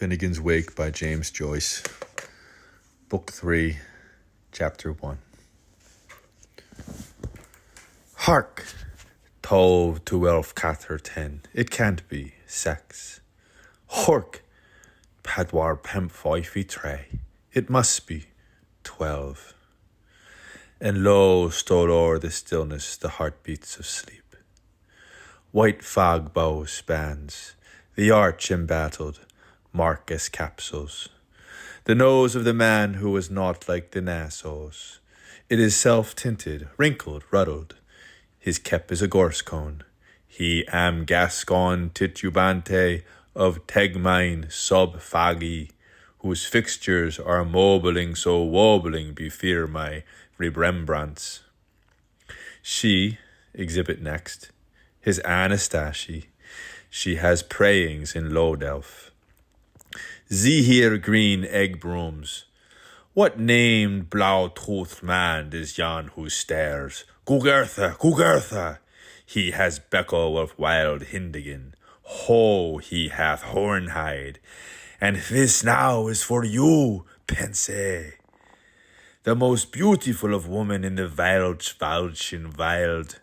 Finnegans Wake by James Joyce. Book 3, Chapter 1. Hark! Tove to elf cather 10. It can't be. Sex. Hork! Padwar pemp foifi tray. It must be. 12. And lo stole o'er the stillness the heartbeats of sleep. White fog bow spans, the arch embattled, Marcus capsules. The nose of the man who was not like the Nassos. It is self-tinted, wrinkled, ruddled. His kep is a gorse cone. He am Gascon titubante of Tegmine sub fagi, whose fixtures are mobiling so wobbling before my Rembrandts. She, exhibit next, his Anastasia. She has prayings in Low Delph. See here green egg brooms. What named blow-toothed man is yon who stares? Gugertha. He has beco of wild Hindigan. Ho, he hath hornhide. And this now is for you, pense. The most beautiful of women in the Waldchen wild.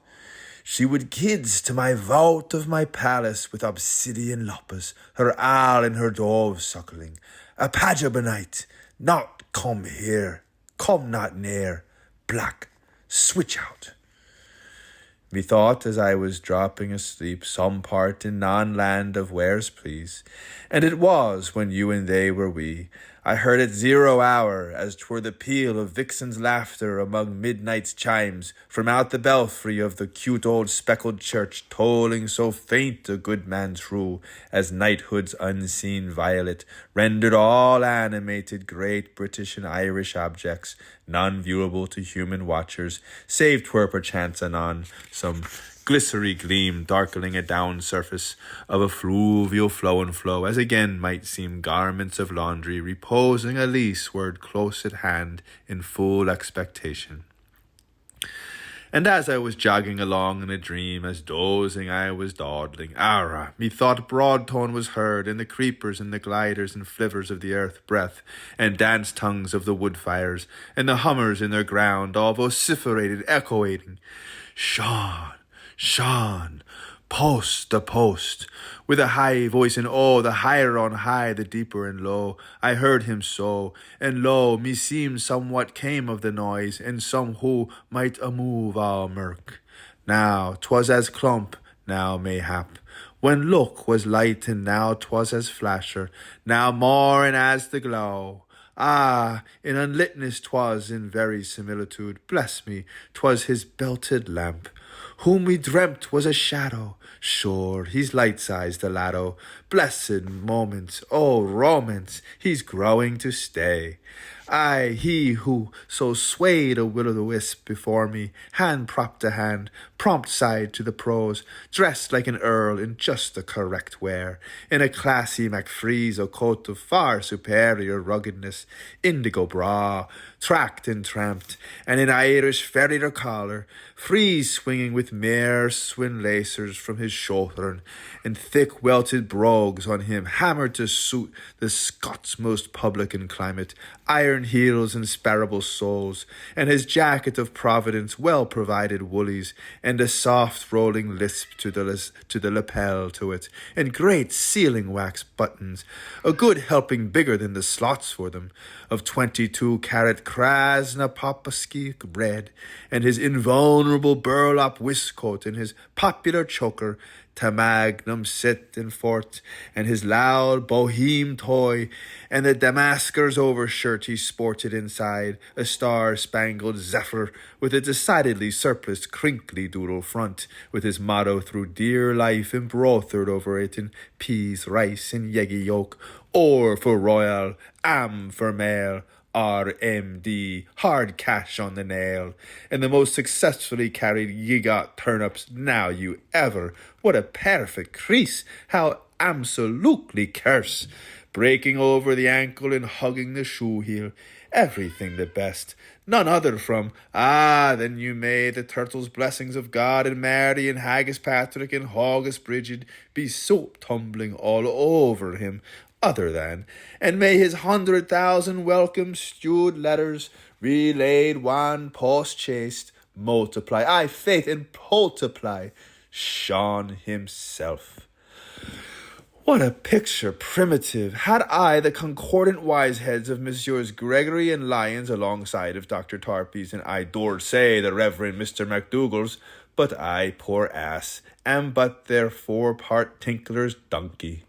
She would kids to my vault of my palace with obsidian loppers, her owl and her dove suckling. A pajabanite, not come here, come not near, black, switch out. Methought as I was dropping asleep some part in non-land of wares please, and it was when you and they were we, I heard at 0 hour, as 'twere the peal of vixen's laughter among midnight's chimes, from out the belfry of the cute old speckled church, tolling so faint a good man true, as knighthood's unseen violet, rendered all animated great British and Irish objects, non-viewable to human watchers, save 'twere perchance anon some glycery gleam darkening a down surface of a fluvial flow, as again might seem garments of laundry reposing a leaseward close at hand in full expectation. And as I was jogging along in a dream, as dozing I was dawdling, arrah, methought broad tone was heard, and the creepers and the gliders and flivers of the earth breath, and dance tongues of the wood fires, and the hummers in their ground, all vociferated, echoing, Shaun, Post the Post, with a high voice, and oh, the higher on high, the deeper and low, I heard him so, and lo, meseemed somewhat came of the noise, and some who might a move all murk. Now 'twas as clump, now mayhap, when look was light, and now 'twas as flasher, now more and as the glow. Ah, in unlitness 'twas in very similitude, bless me, 'twas his belted lamp, whom we dreamt was a shadow. Sure, he's light-sized, the laddo. Blessed moment, oh romance, he's growing to stay. Aye, he who so swayed a will-o'-the-wisp before me, hand propped to hand, prompt side to the prose, dressed like an earl in just the correct wear, in a classy Macfrizo coat of far superior ruggedness, indigo bra, tracked and tramped, and an Irish ferrier collar, free swinging with mere swin lacers from his shoulder, and thick welted brogues on him, hammered to suit the Scots' most publican climate, iron heels and sparable soles, and his jacket of Providence well provided woolies, and a soft rolling lisp to the lapel to it, and great sealing wax buttons, a good helping bigger than the slots for them, of 22-carat Krasnopopovsky red, and his invulnerable burlap waistcoat, and his popular choker, Tamagnum sit and fort, and his loud boheme toy, and the Damascus overshirt he sported inside, a star-spangled zephyr with a decidedly surpliced crinkly doodle front, with his motto through dear life embroidered over it in peas, rice, and yeggy yolk, or for royal, am for male, RMD, hard cash on the nail, and the most successfully carried ye got turnips now you ever. What a perfect crease, how absolutely curse, breaking over the ankle and hugging the shoe heel, everything the best, none other from, then you may the turtle's blessings of God and Mary and Haggis Patrick and Hoggus Brigid be soap tumbling all over him, other than, and may his 100,000 welcome stewed letters, relayed one post-chaste, multiply, aye, faith, and multiply, Shaun himself. What a picture, primitive! Had I the concordant wise heads of Messrs. Gregory and Lyons alongside of Dr. Tarpey's, and I dare say the Reverend Mr. MacDougall's, but I, poor ass, am but their 4-part tinkler's donkey.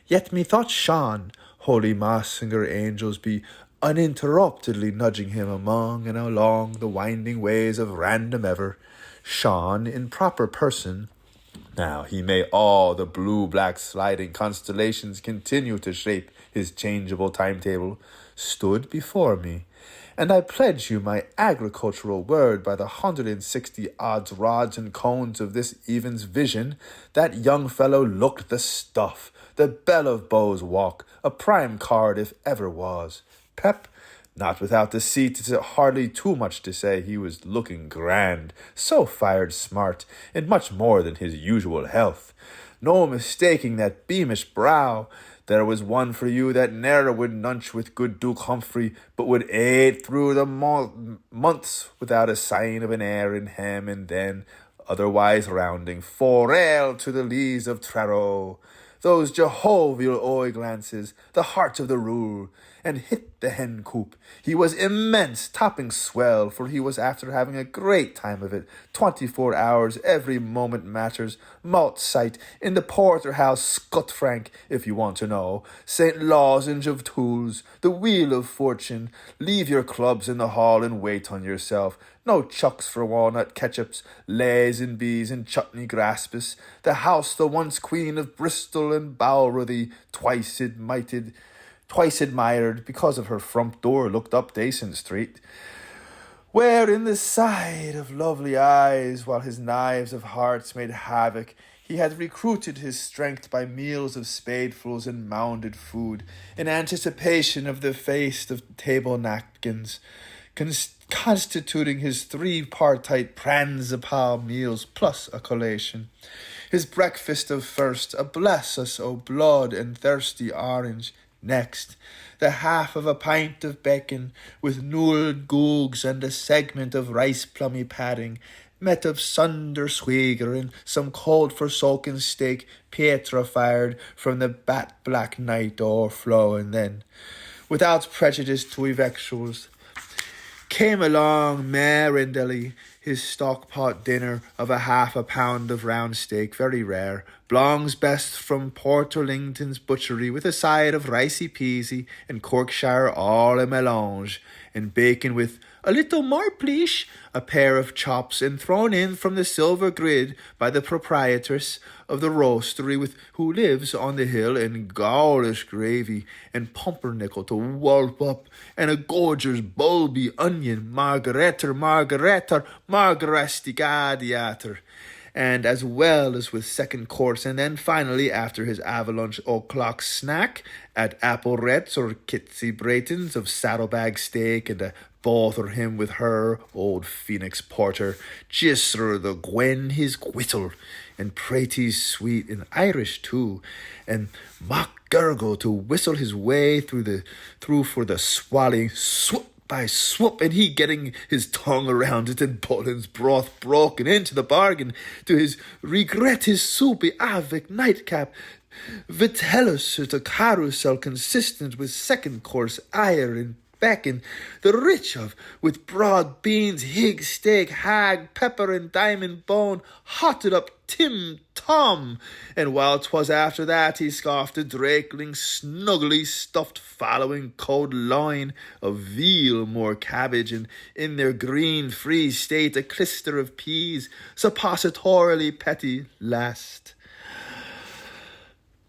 Yet methought Shaun, holy Massinger angels be uninterruptedly nudging him among and along the winding ways of random ever. Shaun, in proper person, now he may all the blue-black sliding constellations continue to shape his changeable timetable, stood before me, and I pledge you my agricultural word by the 160 odds rods and cones of this even's vision, that young fellow looked the stuff, the belle of Beau's walk, a prime card if ever was. Pep, not without deceit, is it hardly too much to say he was looking grand, so fired smart, and much more than his usual health. No mistaking that beamish brow. There was one for you that ne'er would nunch with good Duke Humphrey, but would aid through the months without a sign of an air in hem, and then, otherwise rounding, forel to the lees of Traro. Those jovial eye glances, the heart of the rule, and hit the hen coop. He was immense, topping swell, for he was after having a great time of it. 24 hours, every moment matters. Malt sight, in the porterhouse, Scot Frank, if you want to know. St. Lozenge of tools, the wheel of fortune. Leave your clubs in the hall and wait on yourself. No chucks for walnut ketchups, lays and bees and chutney graspus. The house, the once queen of Bristol and Balworthy, twice admired, because of her front door looked up Dason Street, where in the side of lovely eyes, while his knives of hearts made havoc, he had recruited his strength by meals of spadefuls and mounded food, in anticipation of the feast of table napkins, constituting his 3-partite pranzapal meals plus a collation. His breakfast of first, a bless us, O blood and thirsty orange. Next, the half of a pint of bacon, with newel googs and a segment of rice plummy padding, met of sunder swigger and some cold forsoken steak, Pietra fired from the bat black night o'erflow, and then, without prejudice to effectuals, came along merrily his stockpot dinner of a half a pound of round steak, very rare, Blong's best from Porterlington's butchery, with a side of ricey peasy and Corkshire all a melange, and bacon with a little more please, a pair of chops, and thrown in from the silver grid by the proprietress of the roastery, with who lives on the hill, and gaulish gravy and pumpernickel to wallop up, and a gorger's bulby onion, margaretter, margaresticadiator, and as well as with second course, and then finally, after his avalanche o'clock snack, at Appleret's or Kitsy Brayton's of saddlebag steak, and a bother him with her old Phoenix porter, Jisser the Gwen his gwittle, and praties sweet and Irish too, and mock gurgle to whistle his way through for the swallowing swoop by swoop, and he getting his tongue around it, and Bullen's broth broken into the bargain, to his regret his soupy avec nightcap, vitellus to carousel consistent with second course ire and bacon, the rich of, with broad beans, hig steak, hag, pepper, and diamond bone, hotted up Tim Tom, and while 'twas after that he scoffed a drakeling snugly stuffed following cold loin of veal, more cabbage, and in their green free state a clister of peas, suppositorily petty last.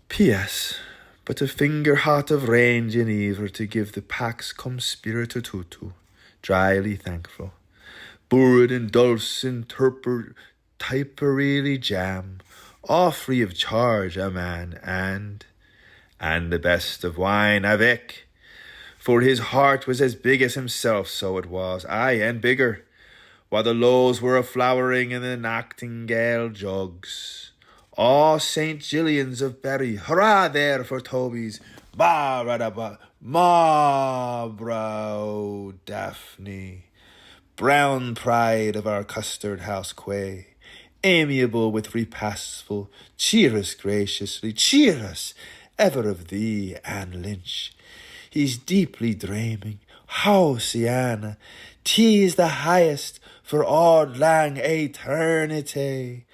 P.S. But a finger hot of range in either to give the pax cum spiritu tutu, dryly thankful. Burrid and dulce and typerily jam, all free of charge, a man, and the best of wine avec, for his heart was as big as himself, so it was, aye, and bigger, while the lows were a-flowering in the nachtingale jugs. All St. Gillian's of Berry, hurrah there for Toby's, Ma brow Daphne, brown pride of our custard house quay, amiable with repastful, cheer us graciously, cheer us, ever of thee, Anne Lynch. He's deeply dreaming, how Sienna, tease the highest for auld lang eternity.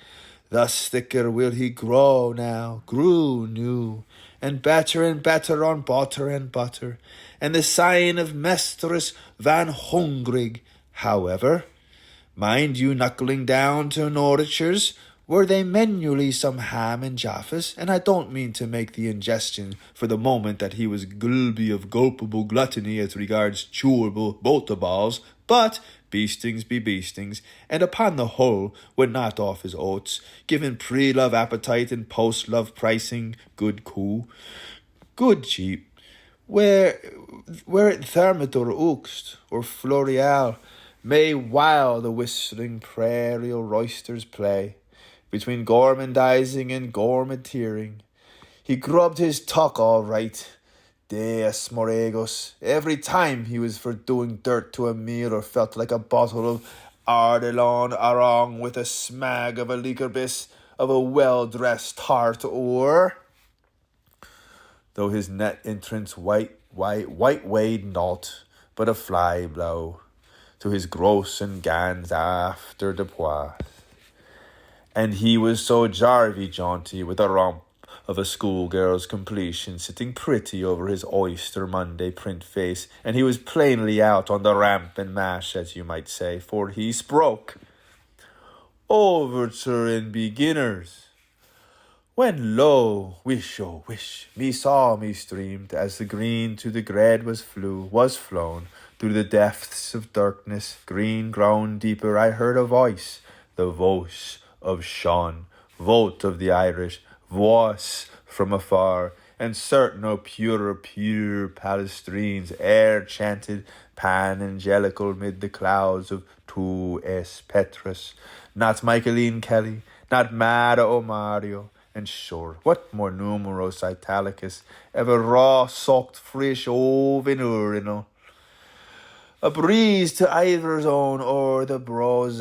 Thus thicker will he grow now, grew new, and better on butter and butter, and the sign of Mistress Van Hungrig, however. Mind you knuckling down to Norwichers, were they manually some ham and jaffas, and I don't mean to make the ingestion for the moment that he was gulby of gulpable gluttony as regards chewable balls, but beastings be beastings, and upon the whole, when not off his oats, given pre-love appetite and post-love pricing, good cool, good cheap, where it Thermidor Oakst, or Floreal, may while the whistling prairial roysters play, between gormandizing and gormanteering. He grubbed his tuck all right, Deus Moregos, every time he was for doing dirt to a meal or felt like a bottle of Ardilon Arong with a smag of a liquorbis of a well-dressed tart, or, though his net entrance white weighed naught, but a fly blow, to his gross and gans after the poise. And he was so jarvy jaunty with a romp of a schoolgirl's completion sitting pretty over his oyster Monday print face, and he was plainly out on the ramp and mash, as you might say, for he spoke. Overture in beginners. When lo, wish, oh wish, me saw me streamed, as the green to the gred was flown, through the depths of darkness, green grown deeper, I heard a voice, the voice of Shaun, vote of the Irish, voice from afar, and certain pure palestrines air chanted pan-angelical mid the clouds of Tu es Petrus, not Michaeline Kelly, not Mada O'Mario, and sure, what more numerous Italicus ever raw-soaked fresh oven urinal? A breeze to either's own o'er the browsing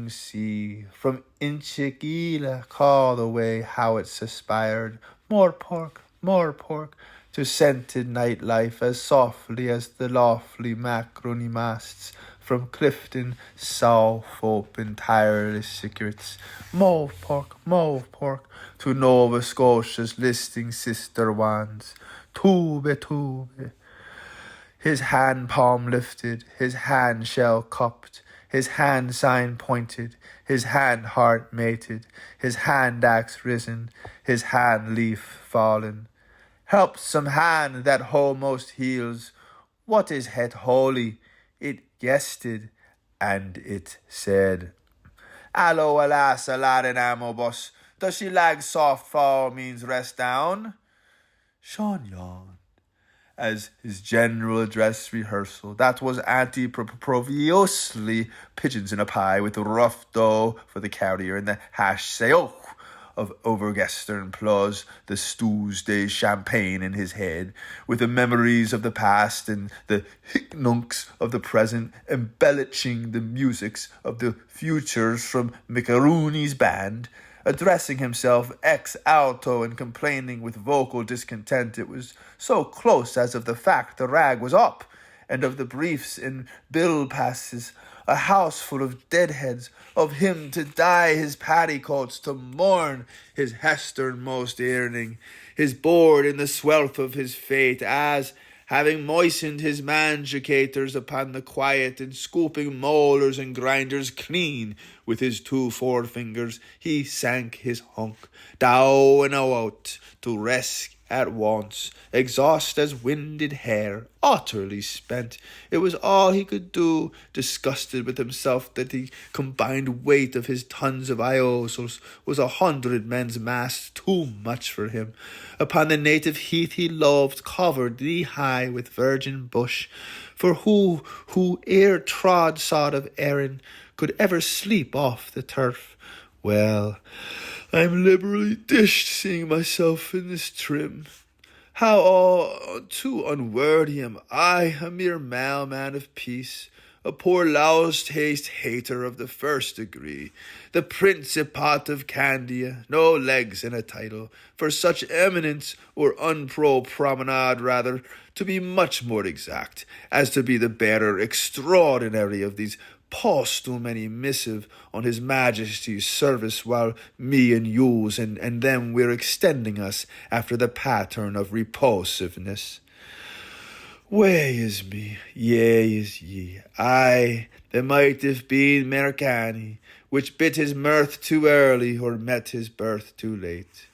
sea, from Inchiquila call the way how it suspired, more pork, to scented night life as softly as the lofty macrony masts from Clifton south open tireless secrets, mauve pork, to Nova Scotia's listing sister wands, tube. His hand palm lifted, his hand shell cupped, his hand sign pointed, his hand heart mated, his hand axe risen, his hand leaf fallen. Help some hand that almost heals. What is het holy? It guested, and it said, Allo alas aladdin amobus, does she lag soft fall means rest down? Shaun yawned as his general address rehearsal, that was anti-proviously pigeons in a pie with the rough dough for the carrier and the hash sayo of overgestern plus the Tuesday champagne in his head, with the memories of the past and the hicknunks of the present, embellishing the musics of the futures from Macarooni's band, addressing himself ex alto and complaining with vocal discontent. It was so close as of the fact the rag was up, and of the briefs and bill passes, a house full of deadheads, of him to dye his petticoats, to mourn his hesternmost earning, his board in the swelth of his fate, as, having moistened his manjicators upon the quiet and scooping molars and grinders clean with his 2 forefingers, he sank his hunk down and out to rest at once, exhaust as winded hair, utterly spent. It was all he could do, disgusted with himself that the combined weight of his tons of iosos was 100 men's mass too much for him. Upon the native heath he loved, covered knee-high with virgin bush, for who ere trod sod of Erin could ever sleep off the turf? Well, I'm liberally dished seeing myself in this trim. How all too unworthy am I, a mere mailman of peace, a poor louse-taste hater of the first degree, the principate of Candia, no legs and a title, for such eminence or unpro promenade rather, to be much more exact, as to be the bearer extraordinary of these posthumous missive on his Majesty's service, while me and yous and them we're extending us after the pattern of repulsiveness. Way is me, yea is ye, I, that might have been Mercani, which bit his mirth too early, or met his birth too late.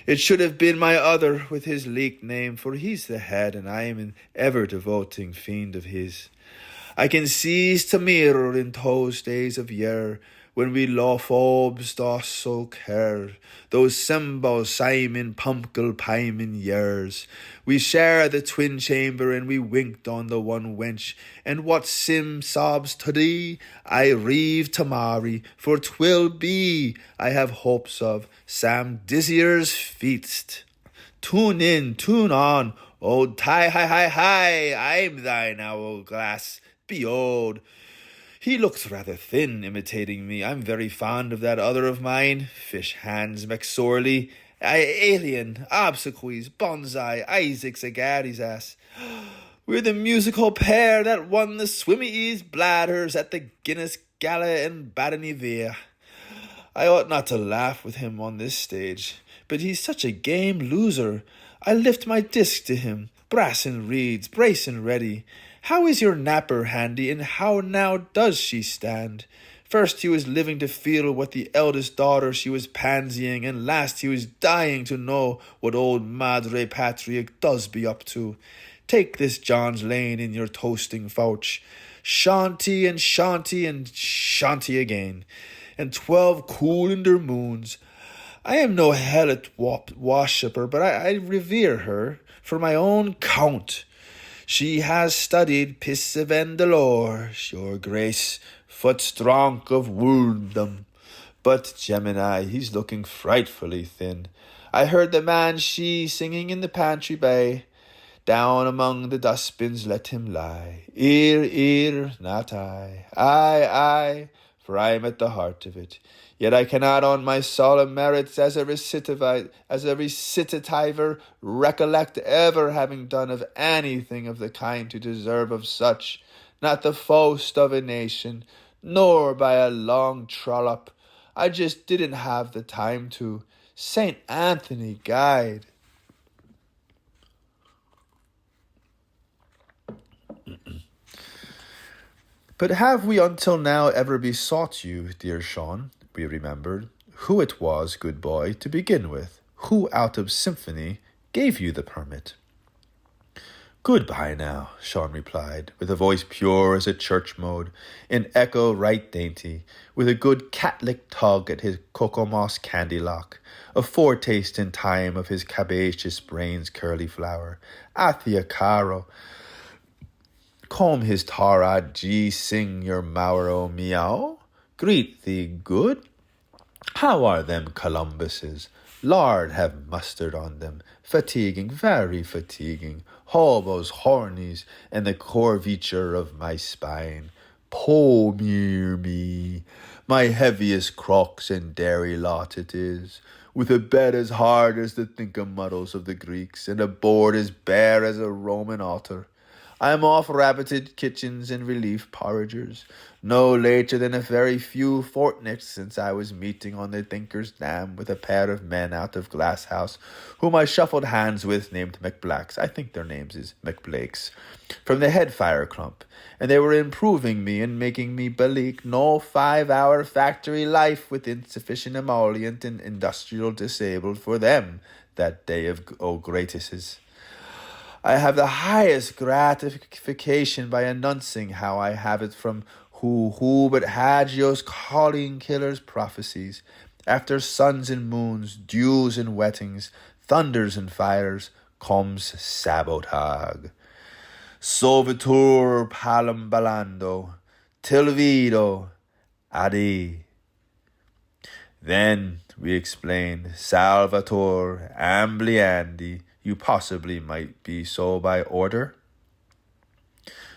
It should have been my other, with his leak name, for he's the head, and I am an ever-devoting fiend of his. I can seize to mirror in those days of yore, when we lofobs doth so care, those symbols Simon Pumpkle Pieman years. We share the twin chamber, and we winked on the one wench, and what Sim sobs to thee, I reeve to marry, for 'twill be, I have hopes of, Sam Dizier's feast. Tune in, tune on, old tie, hi, I'm thine hourglass, behold. He looks rather thin, imitating me. I'm very fond of that other of mine, Fish Hands McSorley, Alien, Obsequies, Bonsai, Isaac's Agady's ass. We're the musical pair that won the Swimmies bladders at the Guinness Gala in Badinivere. I ought not to laugh with him on this stage, but he's such a game loser. I lift my disc to him, brass and reeds, brace and ready. How is your napper handy, and how now does she stand? First he was living to feel what the eldest daughter she was pansying, and last he was dying to know what old Madre Patria does be up to. Take this John's Lane in your toasting fouch. Shanty and shanty and shanty again, and 12 coolender moons. I am no helot worshipper, but I revere her for my own count. She has studied Pisse Vendelore, your grace, foot strong of wooldom. But Gemini, he's looking frightfully thin. I heard the man she singing in the pantry bay. Down among the dustbins let him lie. Ear, not I, for I am at the heart of it. Yet I cannot on my solemn merits as a recitative recollect ever having done of anything of the kind to deserve of such, not the faust of a nation, nor by a long trollop. I just didn't have the time to. Saint Anthony guide. But have we until now ever besought you, dear Shaun, we remembered, who it was, good boy, to begin with, who out of symphony gave you the permit? Goodbye now, Shaun replied, with a voice pure as a church mode, in echo right dainty, with a good cat-lick tug at his cocoa-moss candy-lock, a foretaste in time of his cabaceous brain's curly flower, Athia Caro, comb his tarad G, sing your Mauro meow, greet thee good. How are them Columbuses? Lord have mustard on them, fatiguing, very fatiguing, hobos, hornies, and the curvature of my spine. Po me, my heaviest crocks and dairy lot it is, with a bed as hard as the thinkamuddles of the Greeks, and a board as bare as a Roman altar. I am off rabbited kitchens and relief porringers, no later than a very few fortnights since I was meeting on the Thinker's Dam with a pair of men out of Glasshouse, whom I shuffled hands with, named McBlacks, I think their names is McBlakes, from the head fire clump, and they were improving me and making me beleek no 5-hour factory life with insufficient emollient and industrial disabled for them that day of gratises. I have the highest gratification by announcing how I have it from who but Hagios calling killers prophecies, after suns and moons, dews and wettings, thunders and fires, comes sabotage. Solvitur palum ballando, tilvido, adi. Then, we explained, Salvator ambliandi, You possibly might be so by order."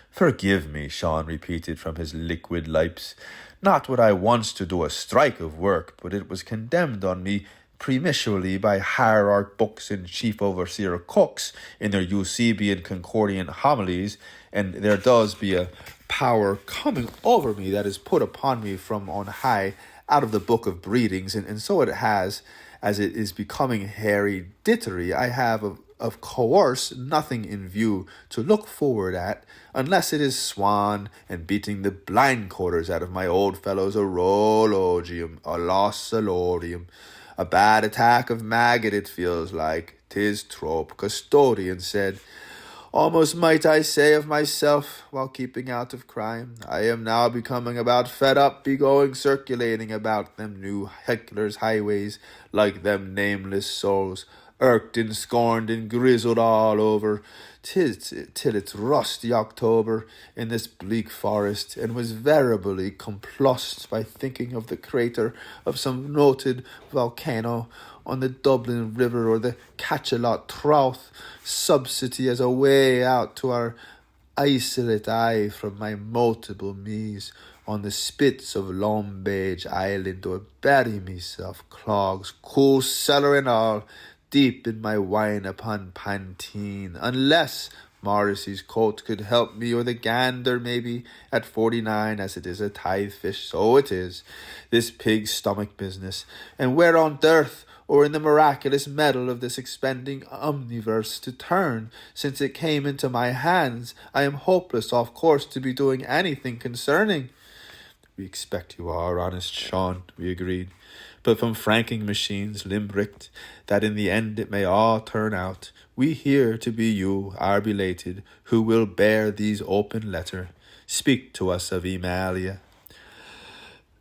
"Forgive me," Shaun repeated from his liquid lips. "Not would I once to do a strike of work, but it was condemned on me premissually by hierarch books and chief overseer cooks in their Eusebian concordant homilies, and there does be a power coming over me that is put upon me from on high out of the book of breedings, and so it has, as it is becoming hereditary, I have of course nothing in view to look forward at, unless it is swan and beating the blind quarters out of my old fellows a rologium, a lossalorium, a bad attack of maggot it feels like. 'Tis trope, custodian said. Almost might I say of myself, while keeping out of crime, I am now becoming about fed up be going circulating about them new hecklers' highways, like them nameless souls, irked and scorned and grizzled all over, till it's rusty October in this bleak forest, and was verily complossed by thinking of the crater of some noted volcano on the Dublin River, or the Cachalot Trouth subsidy as a way out to our isolate eye from my multiple me's on the spits of Lombage Island, or bury myself, clogs, cool cellar and all, deep in my wine upon Pantene, unless Morrissey's coat could help me, or the gander maybe at 49, as it is a tithe fish, so it is, this pig's stomach business, and where on earth, or in the miraculous metal of this expending omniverse to turn, since it came into my hands, I am hopeless, of course, to be doing anything concerning. We expect you are, honest Shaun, we agreed, but from franking machines limbricked, that in the end it may all turn out, we hear to be you, our belated, who will bear these open letter. Speak to us of Emalia.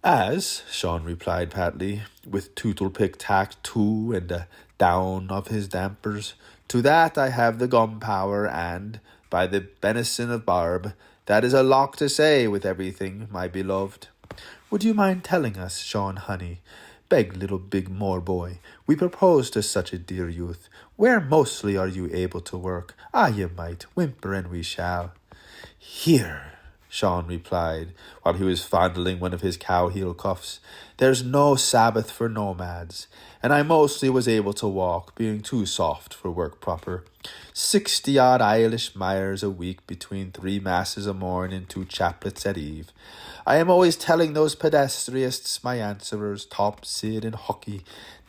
As, Shaun replied patly, with tootle-pick tack to and a down of his dampers, to that I have the gum-power, and, by the benison of Barb, that is a lot to say with everything, my beloved. Would you mind telling us, Shaun honey, beg little big more boy, we propose to such a dear youth, where mostly are you able to work? Ah, you might, whimper and we shall. Here, Shaun replied, while he was fondling one of his cow-heel cuffs. There's no Sabbath for nomads, and I mostly was able to walk, being too soft for work proper. 60-odd Irish mires a week between 3 masses a morn and 2 chaplets at eve. I am always telling those pedestrians, my answerers, Top, Sid, and Hockey,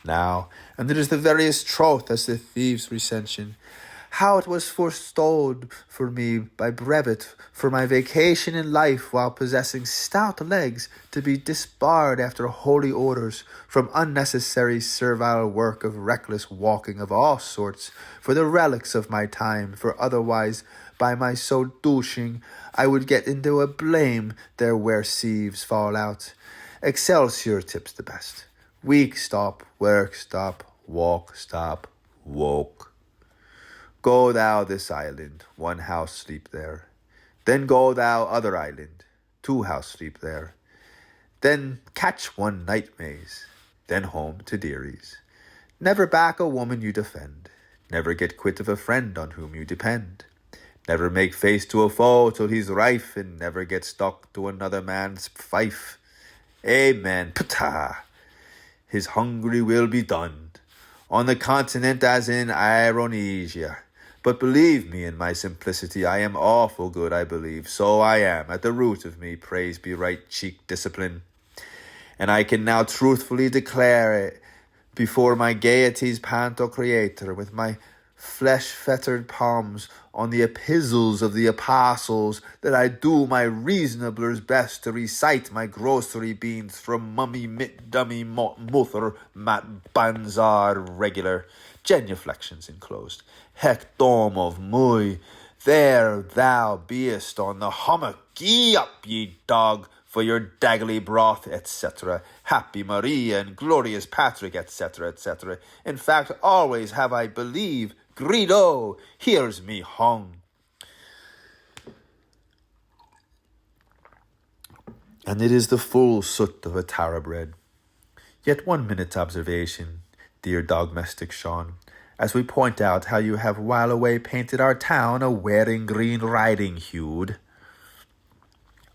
now, and it is the veriest troth as the thieves' recension, how it was forestalled for me by brevet for my vacation in life while possessing stout legs to be disbarred after holy orders from unnecessary servile work of reckless walking of all sorts for the relics of my time, for otherwise by my so douching I would get into a blame there where sieves fall out. Excelsior tips the best. Week stop, work stop, walk stop, woke. Go thou this island, 1 house sleep there. Then go thou other island, 2 house sleep there. Then catch 1 night maze, then home to dearies. Never back a woman you defend. Never get quit of a friend on whom you depend. Never make face to a foe till he's rife, and never get stuck to another man's fife. Amen, ptah. His hungry will be done, on the continent as in Ironesia. But believe me in my simplicity, I am awful good, I believe. So I am, at the root of me, praise be right cheek discipline. And I can now truthfully declare it before my gaiety's panto creator, with my flesh-fettered palms on the epistles of the apostles, that I do my reasonabler's best to recite my grocery beans from mummy mit dummy mother mat banzar regular, genuflections enclosed. Heck dome of muy, there thou beest on the hummock, gee up, ye dog, for your daggly broth, etc. Happy Maria and glorious Patrick, etc., etc. In fact, always have I believe, Greedo, here's me hung. And it is the full soot of a tara bread. Yet 1 minute's observation, dear dogmastic Shaun, as we point out how you have while away painted our town a wearing green riding hued.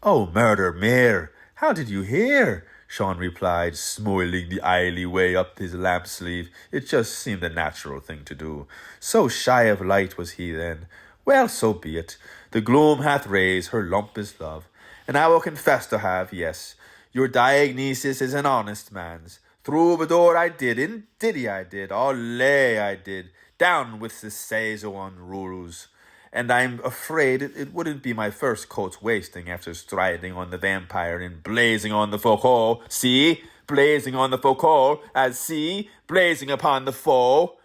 Oh, murder mere, how did you hear? Shaun replied, smiling the illy way up his lamp sleeve. It just seemed a natural thing to do. So shy of light was he then. Well, so be it. The gloom hath raised, her lump is love. And I will confess to have, yes, your diagnosis is an honest man's. Troubadour I did, indeedy I did, lay I did. Down with the saison rules. And I'm afraid it wouldn't be my first coat's wasting after striding on the vampire and blazing on the focal. See? Blazing on the focal, as see? Blazing upon the foe.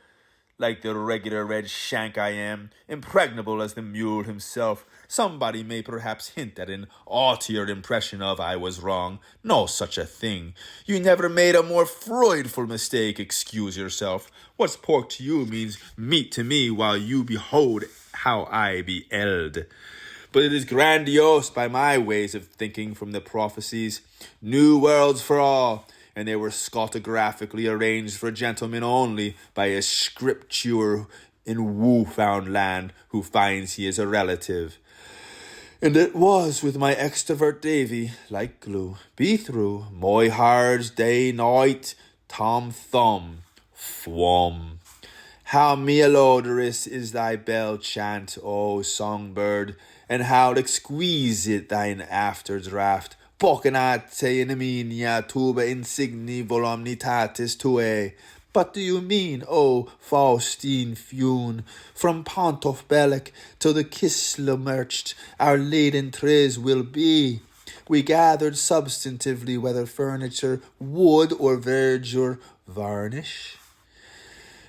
Like the regular red shank I am, impregnable as the mule himself. Somebody may perhaps hint at an haughtier impression of I was wrong. No such a thing. You never made a more freudful mistake, excuse yourself. What's pork to you means meat to me, while you behold how I beheld. But it is grandiose by my ways of thinking from the prophecies. New worlds for all, and they were scotographically arranged for gentlemen only by a scripture in Newfoundland who finds he is a relative. And it was with my extrovert Davy, like glue, be through, my hard day night, Tom Thumb, Thwum. How melodious is thy bell chant, O songbird, and how exquisite thine after draught. Bocanate iniminia tuba insigni volumnitatis tuae. But do you mean, O Faustine Fune, from Pontoff Bellic till the Kisla merched, our laden trays will be? We gathered substantively whether furniture, wood, or verdure, varnish.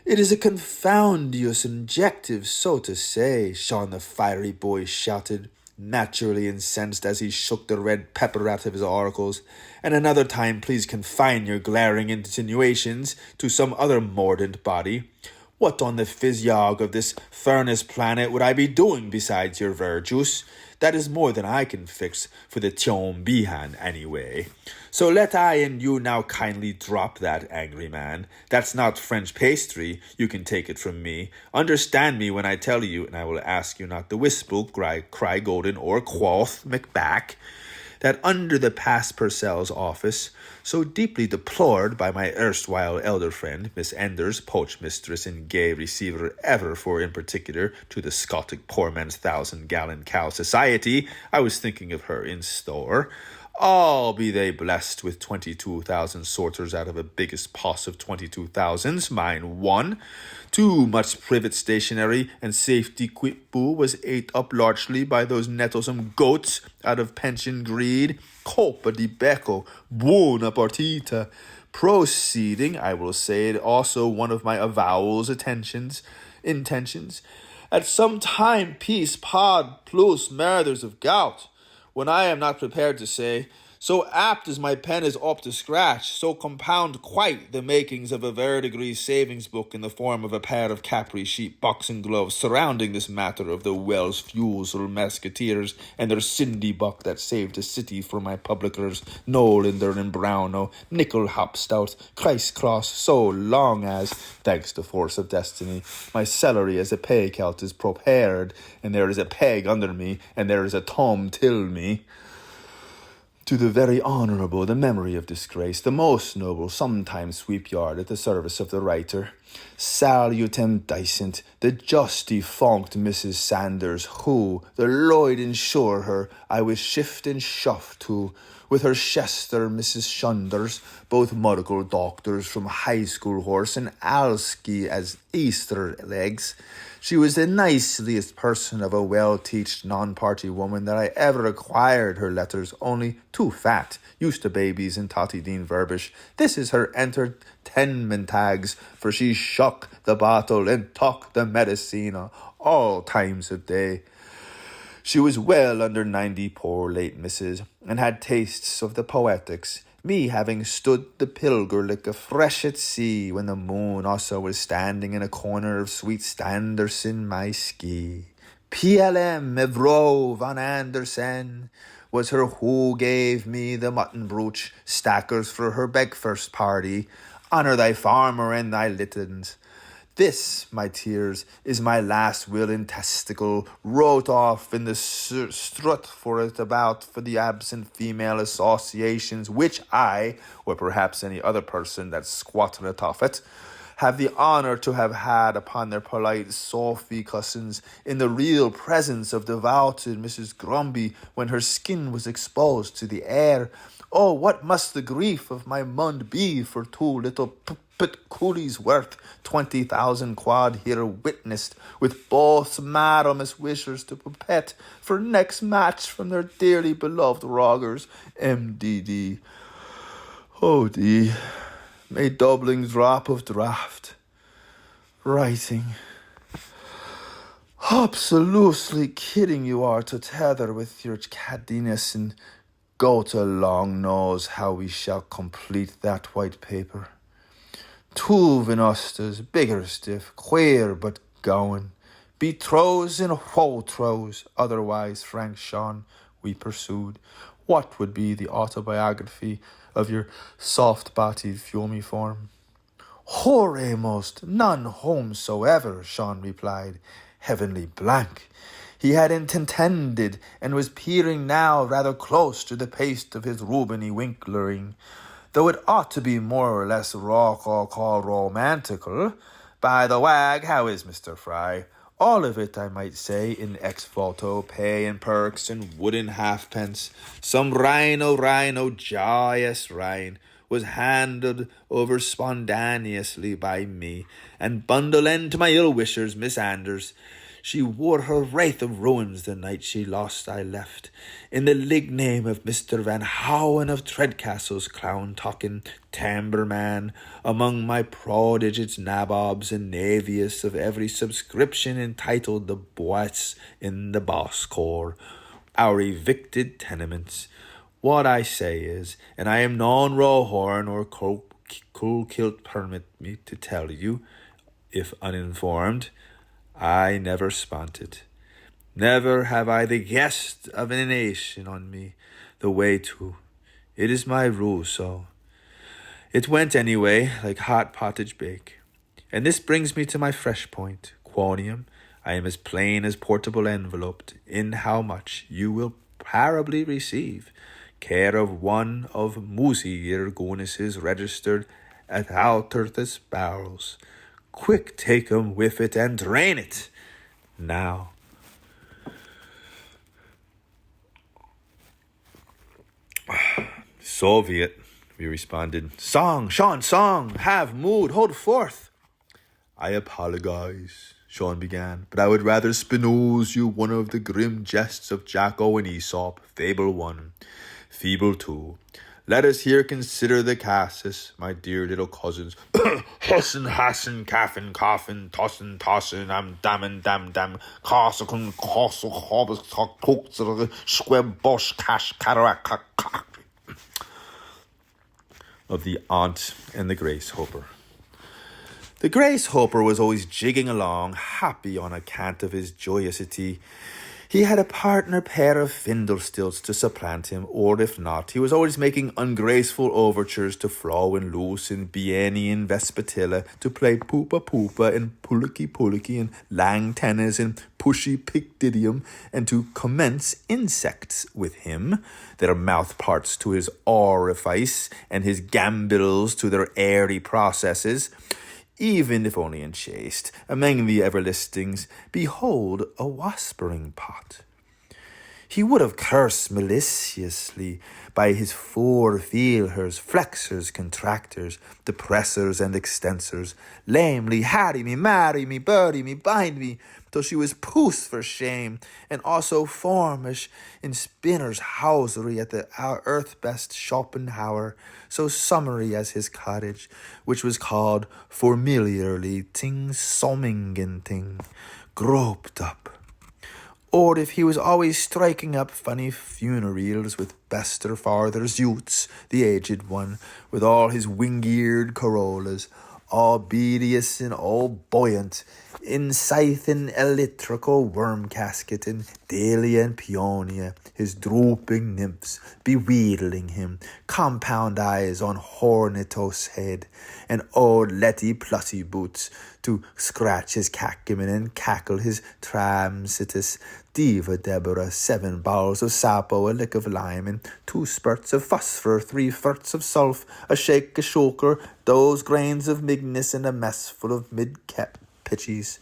It is a confoundious injective, so to say, Shaun the fiery boy shouted, naturally incensed as he shook the red pepper out of his oracles. And another time please confine your glaring insinuations to some other mordant body. What on the physiog of this furnace planet would I be doing besides your verjuice? That is more than I can fix for the Tion Bihan anyway. So let I and you now kindly drop that, angry man. That's not French pastry, you can take it from me. Understand me when I tell you, and I will ask you not to whistle, cry golden, or quoth Macback, that under the past Purcell's office, so deeply deplored by my erstwhile elder friend, Miss Enders, poach mistress and gay receiver ever for in particular to the Scotic poor man's 1,000-gallon cow society, I was thinking of her in store. All be they blessed with 22,000 sorters out of a biggest poss of 22,000s, mine one. Too much privet stationery and safety quipboo was ate up largely by those nettlesome goats out of pension greed. Colpa di becco, buona partita. Proceeding, I will say it also one of my avowals, intentions. At some time peace pod plus murders of gout. When I am not prepared to say, so apt as my pen is up to scratch, so compound quite the makings of a verdigris savings book in the form of a pair of Capri sheep boxing gloves surrounding this matter of the Wells Fusel Musketeers and their Cindy buck that saved a city for my publickers, Nolander and Browno, Nickel Hop Stout, Christ Cross, so long as, thanks to force of destiny, my celery as a pay celt is prepared, and there is a peg under me, and there is a tom till me. To the very honourable, the memory of disgrace, the most noble, sometimes sweepyard at the service of the writer. Salutem dicent, the just defunct Mrs. Sanders, who, the Lloyd insure her, I was shift and shuffed to, with her Chester Mrs. Shunders, both medical doctors from high school horse and Alski as Easter legs. She was the niceliest person of a well-teached non-party woman that I ever acquired her letters, only too fat, used to babies and Totty Dean verbish. This is her entertainment tags, for she shook the bottle and took the medicina all times of day. She was well under 90, poor late missus, and had tastes of the poetics, me having stood the pilgerlick afresh at sea when the moon also was standing in a corner of sweet Standerson, my ski. PLM Evro van Andersen was her who gave me the mutton brooch stackers for her breakfast party. Honour thy farmer and thy littons. This, my tears, is my last will in testicle, wrote off in the strut for it about for the absent female associations, which I, or perhaps any other person that squattereth off it, have the honour to have had upon their polite Sophie cousins in the real presence of devoted Mrs. Grumby when her skin was exposed to the air. Oh, what must the grief of my mund be for two little coolies worth 20,000 quad here witnessed, with both madam's wishers to pipette for next match from their dearly beloved roggers, MDD. Oh, D. May doubling drop of draft. Writing. Absolutely kidding you are to tether with your caddiness and go to long knows how we shall complete that white paper. Two venustas, bigger stiff, queer but goin'. Betroths and whotroths, otherwise, Frank Shaun, we pursued. What would be the autobiography of your soft-bodied fumiform? Horemost, none whomsoever, Shaun replied, heavenly blank. He had intended, and was peering now rather close to the paste of his Rubeny winklering, though it ought to be more or less called romantical. By the wag, how is Mr. Fry? All of it, I might say, in ex-voto, pay and perks and wooden halfpence. Some rhino, joyous rhine, was handed over spontaneously by me, and bundled into my ill-wishers, Miss Anders. She wore her wraith of ruins the night she lost I left, in the lig name of Mr. Van Howen of Treadcastle's clown-talking timber-man, among my prodigious nabobs and navius of every subscription entitled the boys in the boss corps, our evicted tenements. What I say is, and I am non rohorn or cool kilt permit me to tell you, if uninformed, I never spont it. Never have I the guest of a nation on me, the way to. It is my rule so. It went anyway, like hot pottage bake. And this brings me to my fresh point. Quonium, I am as plain as portable enveloped, in how much you will parably receive, care of one of Moosey Irgonis's registered at Alterthus barrels. Quick, take 'em, whiff it, and drain it. Now. Soviet, we responded. Song, Shaun, song, have mood, hold forth. I apologize, Shaun began, but I would rather spinoze you one of the grim jests of Jacko and Aesop, Fable 1, Fable 2. Let us here consider the casus, my dear little cousins. Hussin, hassin, caffin, coffin, tossin, I'm damn, carsacun, carsal, hobbes, cook, squib, bosh, cash, cataract, of the Ondt and the Gracehoper. The Gracehoper was always jigging along, happy on account of his joyosity. He had a partner pair of fiddlestilts to supplant him, or if not, he was always making ungraceful overtures to Flo and Luce and Bieni and Vespatilla to play poopa and pulicky and lang tennis and pushy picdidium, and to commence insects with him, their mouth parts to his orifice and his gambills to their airy processes. Even if only in chaste, among the everlistings, behold a waspering pot. He would have cursed maliciously by his four feelers, flexors, contractors, depressors, and extensors, lamely harry me, marry me, bury me, bind me, till she was poos for shame, and also formish in spinner's housery at the earth-best Schopenhauer, so summary as his cottage, which was called familiarly Ting Sommingen Ting, groped up. Or if he was always striking up funny funerals with Bester Farther's youths, the aged one, with all his wing-eared corollas, all beadious and all buoyant, in Scythen elytrical worm casket and Dahlia and Peonia, his drooping nymphs, bewheedling him, compound eyes on Hornetos head, and old Letty Plussy boots, to scratch his cacumen and cackle his tramsitis, diva Deborah, 7 bowls of sapo, a lick of lime, and 2 spurts of phosphor, 3 furts of sulph, a shake, a shoker, those grains of mignus, and a messful of mid-cap pitchies.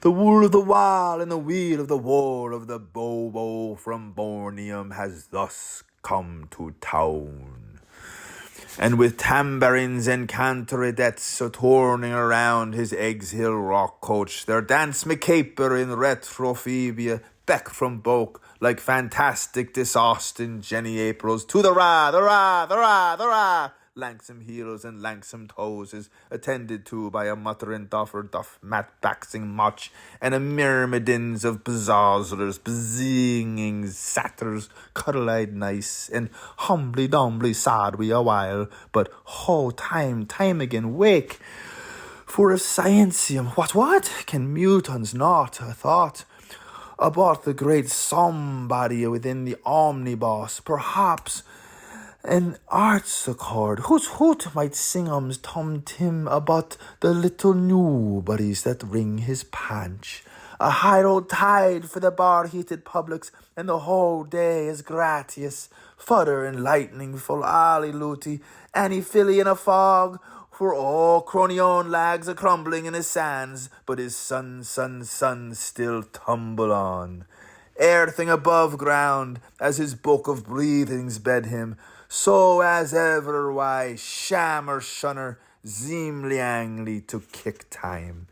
The wool of the wall and the wheel of the wool of the bobo from Borneum has thus come to town. And with tambourines and cantoridettes a-turning around his Eggs Hill rock coach, there dance me caper in retrophobia, beck from Boke, like fantastic Disaustin Jenny Aprils, to the ra, the ra, the ra, the ra. Langsome heels and langsome toes is attended to by a muttering duffer duff mat-baxing motch and a myrmidons of bezazzlers, bezinging satyrs, cuddle-eyed nice, and humbly-dumbly sad we a while, but time again wake. For if scientium, what, can mutants not a thought about the great somebody within the omnibus, perhaps an arts accord, whose hoot might sing tom tim about the little newbodies that ring his panch. A high old tide for the bar-heated publics, and the whole day is gratious. Fudder and lightning full alley-looty, Annie Philly in a fog, for all cronion lags a crumbling in his sands, but his sun still tumble on. Earthing above ground, as his book of breathings bed him, so as ever why shammer shunner zeemliangly to kick time.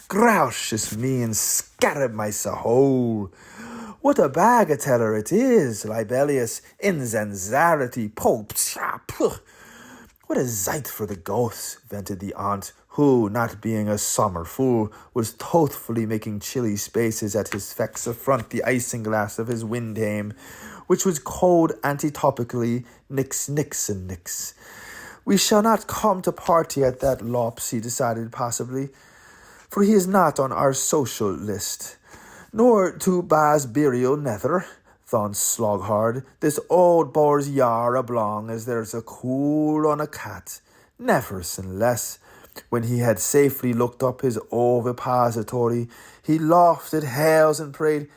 Grouches me and scattered my sahole. What a bagateller it is, libellous inzanzarity, pope, What a sight for the ghosts, vented the Ondt, who, not being a summer fool, was thoughtfully making chilly spaces at his fex affront the isinglass of his windhame, which was cold antitopically nix. We shall not come to party at that lops, he decided possibly, for he is not on our social list, nor to Baz burial nether, thon Sloghard, this old boar's yar oblong as there's a cool on a cat, nevertheless. When he had safely looked up his ovipository, he laughed at hails and prayed,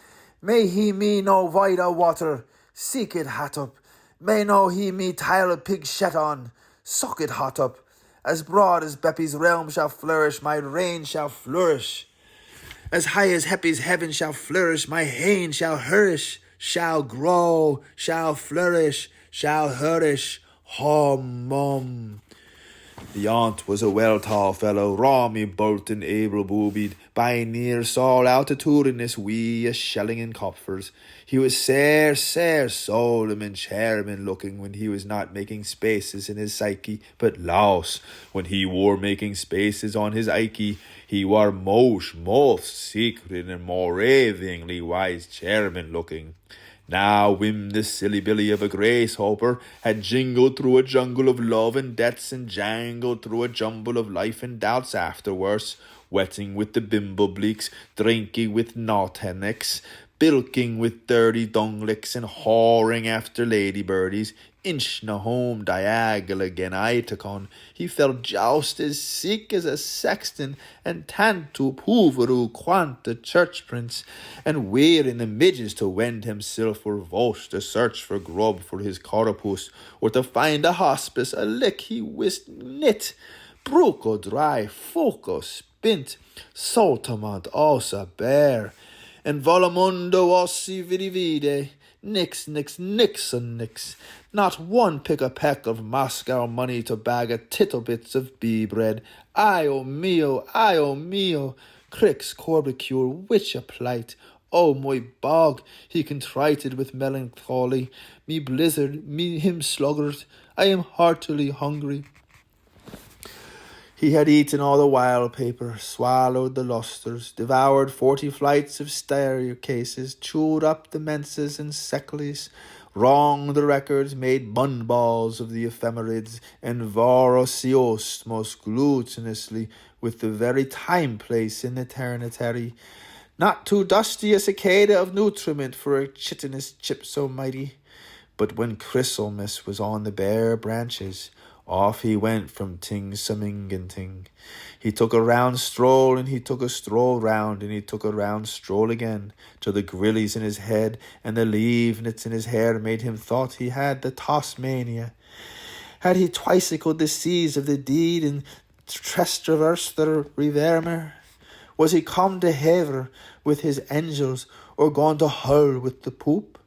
May he me no vida water, seek it hot up, may no he me tile a pig shet on, suck it hot up, as broad as Beppy's realm shall flourish, my reign shall flourish, as high as Heppy's heaven shall flourish, my hain shall hurish, shall grow, shall flourish, shall hurish, hum. The Ondt was a well-tall fellow, rawmy bolt and able-boobied, by near Saul altitudinous wee a shelling in copfers. He was sair solemn and chairman looking when he was not making spaces in his psyche, but louse, when he were making spaces on his ike, he were most secret and more ravingly wise chairman looking. Now Wim, the silly billy of a Gracehoper, had jingled through a jungle of love and debts and jangled through a jumble of life and doubts afterwards, wetting with the bimblebleaks, drinking with naughtennicks, bilking with dirty dunglicks, and whoring after ladybirdies, inch na home diagonal again Itacon. He felt just as sick as a sexton, and tanto pooveru quant a church prince, and wearing the midges to wend himself for vosh to search for grub for his corpus, or to find a hospice, a lick he wist knit, bruco dry, foco spint, soltamont ossa bear, and volamundo ossi vidivide, nix, not one pick-a-peck of Moscow money to bag a tittle-bits of bee bread. Ay, oh mio, cricks corbicure, which a plight. Oh, my bog, he contrited with melancholy, me blizzard, me him sluggard, I am heartily hungry. He had eaten all the wallpaper, swallowed the lustres, devoured 40 flights of staircases, chewed up the menses and secles, wronged the records, made bun balls of the ephemerides, and vorociosed most glutinously with the very time-place in eternitary. Not too dusty a cicada of nutriment for a chitinous chip so mighty. But when chrysalmus was on the bare branches, Off he went from ting-saming-ting. He took a round stroll, and he took a stroll round, and he took a round stroll again, till the grillies in his head and the leavenets in his hair made him thought he had the toss-mania. Had he twicycled the seas of the deed and traversed the rivermer? Was he come to Havre with his angels, or gone to Hull with the poop?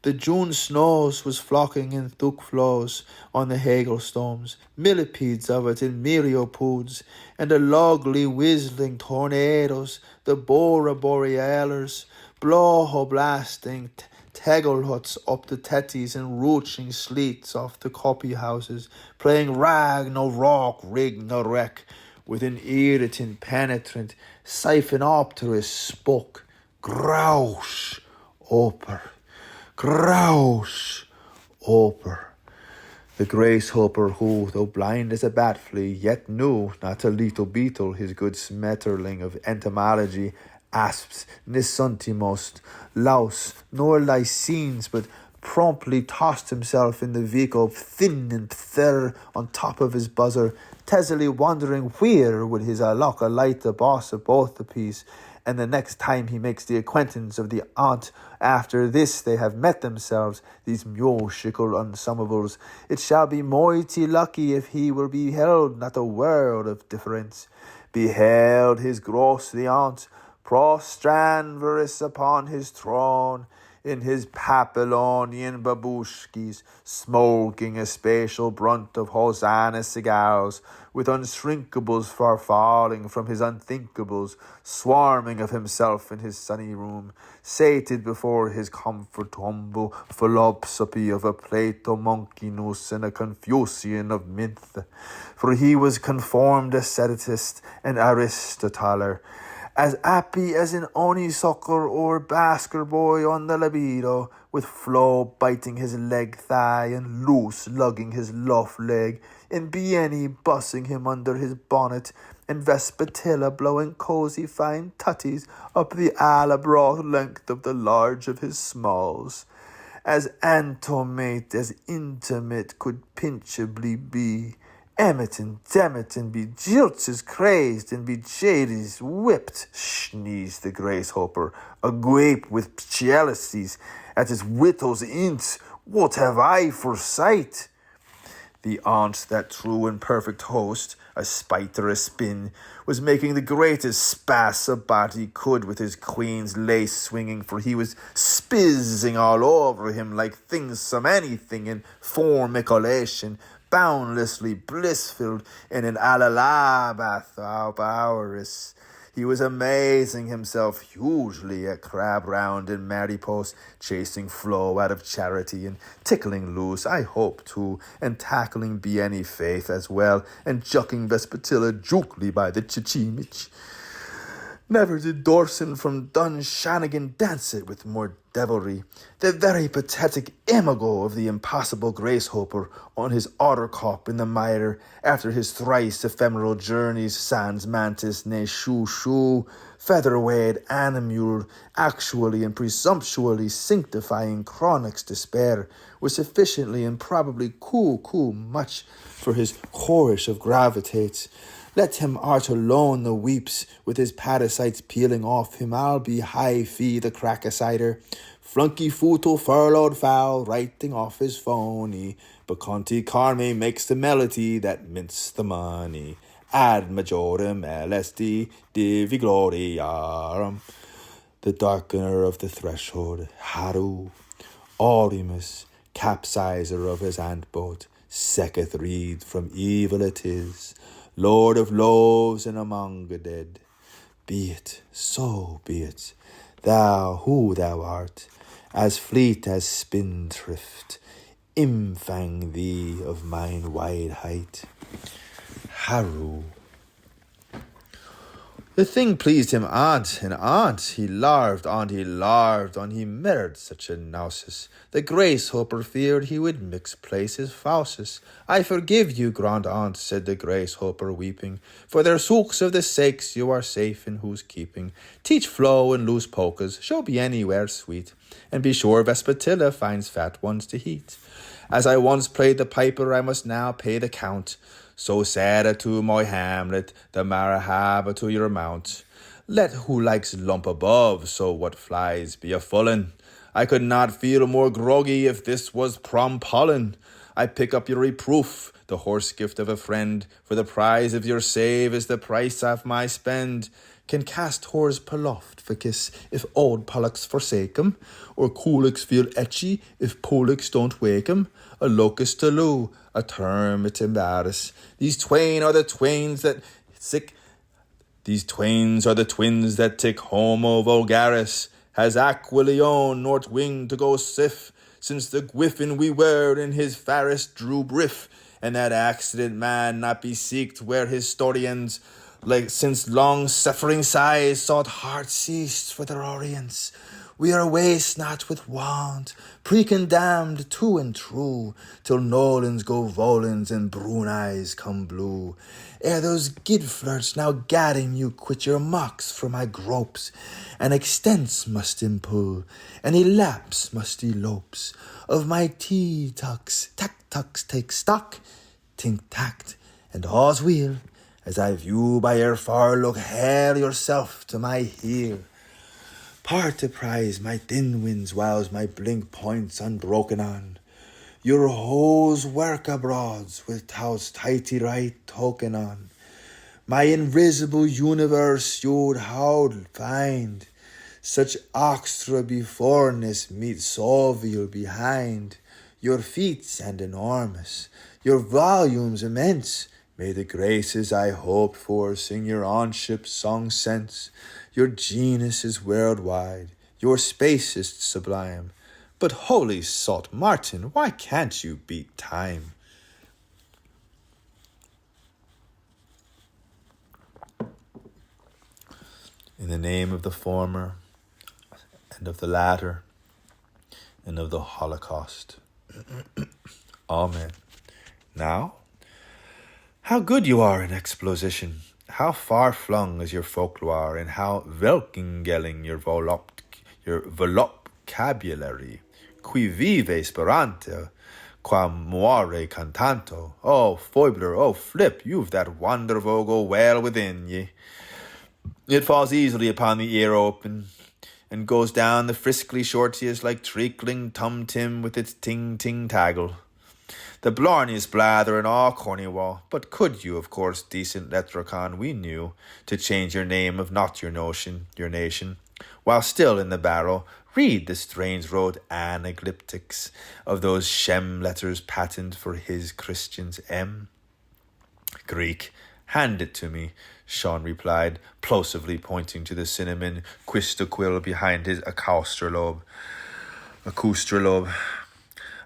The June snows was flocking in thick flows on the hailstones, millipedes of it in myriapods, and the logly whistling tornadoes, the bora borealers, blow blasting tegelhuts up the tetties and roaching sleets off the copy houses, playing rag no rock, rig no wreck, with an irritant penetrant siphonopterous spoke, grouse oper. Grouse oper. The Gracehoper, who, though blind as a bat flea, yet knew not a little beetle his good smetterling of entomology, asps, nisuntimos, louse, nor lycenes, but promptly tossed himself in the vehicle, thin and pther, on top of his buzzer, tezily wondering where would his alloc alight the boss of both the piece, and the next time he makes the acquaintance of the Ondt, after this they have met themselves, these musical unsummables, it shall be mighty lucky if he will be held not a word of difference. Beheld his gross the Ondt, prostranverous upon his throne, in his Papillonian babushkis, smoking a spatial brunt of Hosanna cigars, with unshrinkables for falling from his unthinkables, swarming of himself in his sunny room, sated before his comfort humble philosophy of a Plato monkinus and a Confucian of Minth, for he was conformed ascetist and Aristoteler, as happy as an honeysuckle or basker boy on the libido, with Flo biting his leg thigh and Loose lugging his luff leg, and Bienny bussing him under his bonnet, and Vespatilla blowing cosy fine tutties up the ala-broad length of the large of his smalls. As antomate as intimate could pinchably be, Emmet and Demmet and be jilts crazed and be jadies whipped, sneezed the Gracehoper, agape with jealousies at his wittles ints. What have I for sight? The Ondt, that true and perfect host, a spite or a spin, was making the greatest spas about he could with his queen's lace swinging, for he was spizzing all over him like things some anything in formiculation, boundlessly bliss-filled in an alalabath. He was amazing himself hugely at crab round and maripost, chasing Flo out of charity and tickling Loose, I hope too, and tackling Bienny Faith as well, and jucking Vespatilla jukely by the chichimich. Never did Dorson from Dunshannigan dance it with more devilry. The very pathetic imago of the impossible Gracehoper on his ottercop in the mire, after his thrice ephemeral journeys sans mantis ne shoo, featherweight animule, actually and presumptuously sanctifying Chronic's despair, was sufficiently and probably cool much for his chorish of gravitates. Let him art alone the weeps, with his parasites peeling off him. I'll be high fee the crack-a-cider, flunky footle furloughed fowl, writing off his phony. But Conti Carme makes the melody that mints the money. Ad majorem LSD divi gloriarum. The darkener of the threshold, Haru, Orimus, capsizer of his ant-boat, secketh reed from evil it is. Lord of loaves and among the dead. Be it, so be it, thou who thou art, as fleet as spindrift, infang thee of mine wide height. Haru. The thing pleased him Ondt, and Ondt he larved on, he mirrored such a nousus. The Gracehoper feared he would misplace his fauces. I forgive you, grand Ondt, said the Gracehoper weeping, for their sooks of the sakes you are safe in whose keeping. Teach Flo and Loose polkas, she'll be anywhere sweet, and be sure Vespatilla finds fat ones to heat. As I once played the piper, I must now pay the count. So sad to my hamlet, the marahaba to your mount. Let who likes lump above, so what flies be a fullin'. I could not feel more groggy if this was prom pollen. I pick up your reproof, the horse gift of a friend, for the prize of your save is the price of my spend. Can cast whores paloft for kiss if old pollocks forsake 'em, or coolix feel etchy if polix don't wake 'em. A locust to loo, a term it embarrass. These twain are the twins that tick homo vulgaris. Has Aquilion nort wing to go sif, since the gwiffin we were in his farest drew briff, and that accident man not be seeked where historians, like since long-suffering sighs sought heart ceased for their orients. We are waste not with want, pre-condemned to and true, till Nolans go volans and brune eyes come blue. Ere those gid flirts now gadding you quit your mocks for my gropes, and extents must impull, and elapse must elopes. Of my tea-tucks, tack-tucks take stock, tink-tact, and all's weel, as I view by your far look hair yourself to my heel. Part to prize my thin winds whiles my blink points unbroken on. Your hose work abroads with tow's tighty right token on. My invisible universe you'd how'd find. Such oxtra beforeness meet sovial behind. Your feats and enormous, your volumes immense. May the graces I hoped for sing your onship song sense. Your genus is worldwide, your space is sublime. But holy salt Martin, why can't you beat time? In the name of the former, and of the latter, and of the Holocaust. Amen. Now, how good you are in exposition, how far-flung is your folklore, and how welkengelling your vocabulary. Qui vive Esperanto, quam muore cantanto. Oh, foibler, oh, flip, you've that wonder vocal well within ye. It falls easily upon the ear open, and goes down the friskly shortiest like treacling tum-tim with its ting-ting-taggle. The blarniest blather in all Cornwall, but could you, of course, decent leprechaun, we knew, to change your name of not your nation, while still in the barrel, read the strange wrote anaglyptics of those Shem letters patent for his Christians M. Greek, hand it to me, Shaun replied, plosively pointing to the cinnamon quistoquill behind his acoustrolobe.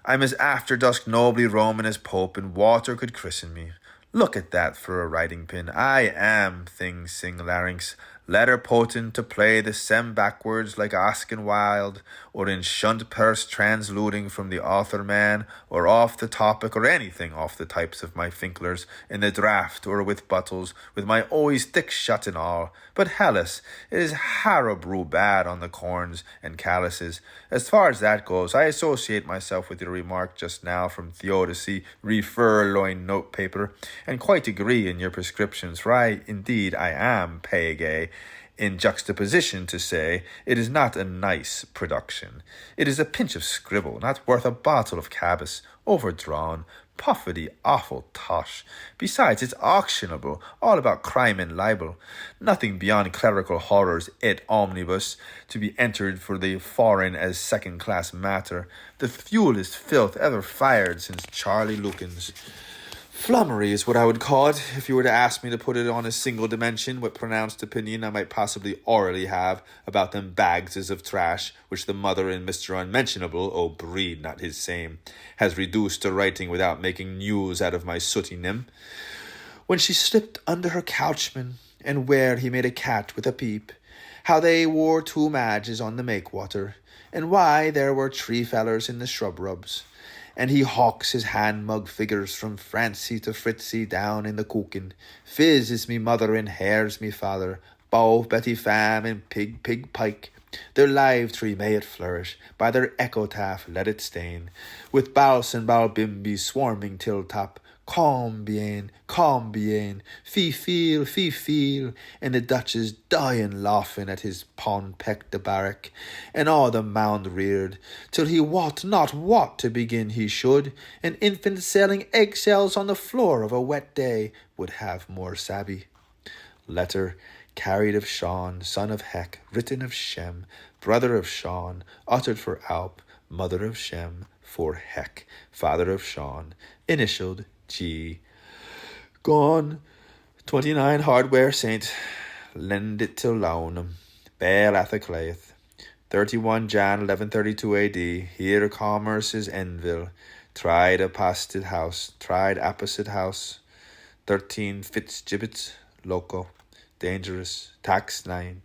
I'm as after dusk nobly Roman as Pope, and water could christen me. Look at that for a writing pin. I am thing sing larynx, letter potent to play the sem backwards like Askin Wild, or in shunt purse transluding from the author man, or off the topic, or anything off the types of my finklers, in the draught or with bottles, with my always thick shut and all. But Hellas, it is harrowbrew bad on the corns and calluses. As far as that goes, I associate myself with your remark just now from Theodicy, refer loin notepaper, and quite agree in your prescriptions, for indeed I am pay-gay, in juxtaposition to say it is not a nice production. It is a pinch of scribble, not worth a bottle of cabas, overdrawn, puffety, awful tosh. Besides, it's auctionable, all about crime and libel. Nothing beyond clerical horrors et omnibus, to be entered for the foreign as second-class matter. The fuelest filth ever fired since Charlie Lukens. Flummery is what I would call it, if you were to ask me to put it on a single dimension, what pronounced opinion I might possibly orally have about them bagses of trash, which the mother in Mr. Unmentionable, oh breed not his same, has reduced to writing without making news out of my sooty nim. When she slipped under her couchman, and where he made a cat with a peep, how they wore 2 madges on the make-water, and why there were 3 fellers in the shrub-rubs, and he hawks his hand-mug figures from Francie to Fritzie down in the cookin. Fizz is me mother and hare's me father, bow Betty Fam and Pig Pike. Their live tree may it flourish, by their ecotaph let it stain, with Baus and Balbimbi swarming till top, combien, fee feel, and the Dutches dying laughing at his pond pecked the barrack, and all the mound reared, till he wot not what to begin he should, an infant selling eggshells on the floor of a wet day would have more sabby. Letter carried of Shaun, son of Hek, written of Shem, brother of Shaun, uttered for Alp, mother of Shem, for Hek, father of Shaun, initialed G. Gone, 29 Hardware Saint, lend it till Launum, Baal Athaclaeth, 31 Jan 1132 A.D., here commerce is Enville, tried apposite house, 13 Fitzgibbets, loco, dangerous, tax 9,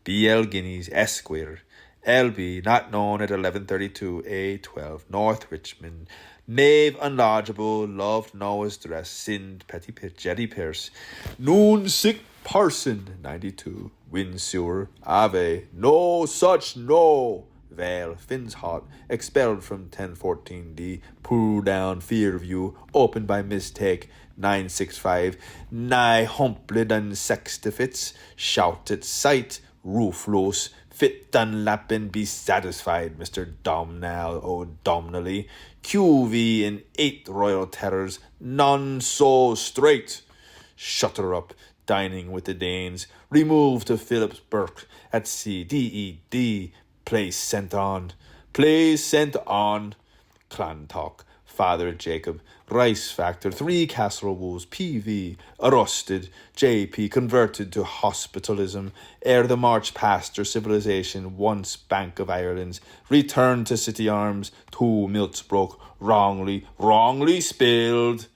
B.L. Guineas, Esquire, L.B., not known at 1132 A12, North Richmond, knave unlodgeable, loved Noah's dress, sinned petty jetty pierce, noon sick parson, 92, Winsewer, Ave, no such, no, Vale, Finn's hot, expelled from 1014D, pull down Fearview, opened by mistake, 965, nigh humpled and sextifits, shout at sight, roof loose, fit Dunlapin, be satisfied, Mr. Domhnall O'Domnally, QV in 8 Royal Terrors, none so straight. Shutter up, dining with the Danes, remove to Phillips Burke, at sea, DED, place sent on, Clantalk, Father Jacob, Rice Factor, 3 Castle Wolves, PV, arrested, JP converted to hospitalism, ere the march past your civilization, once Bank of Ireland's, returned to City Arms, 2 milts broke, wrongly spilled,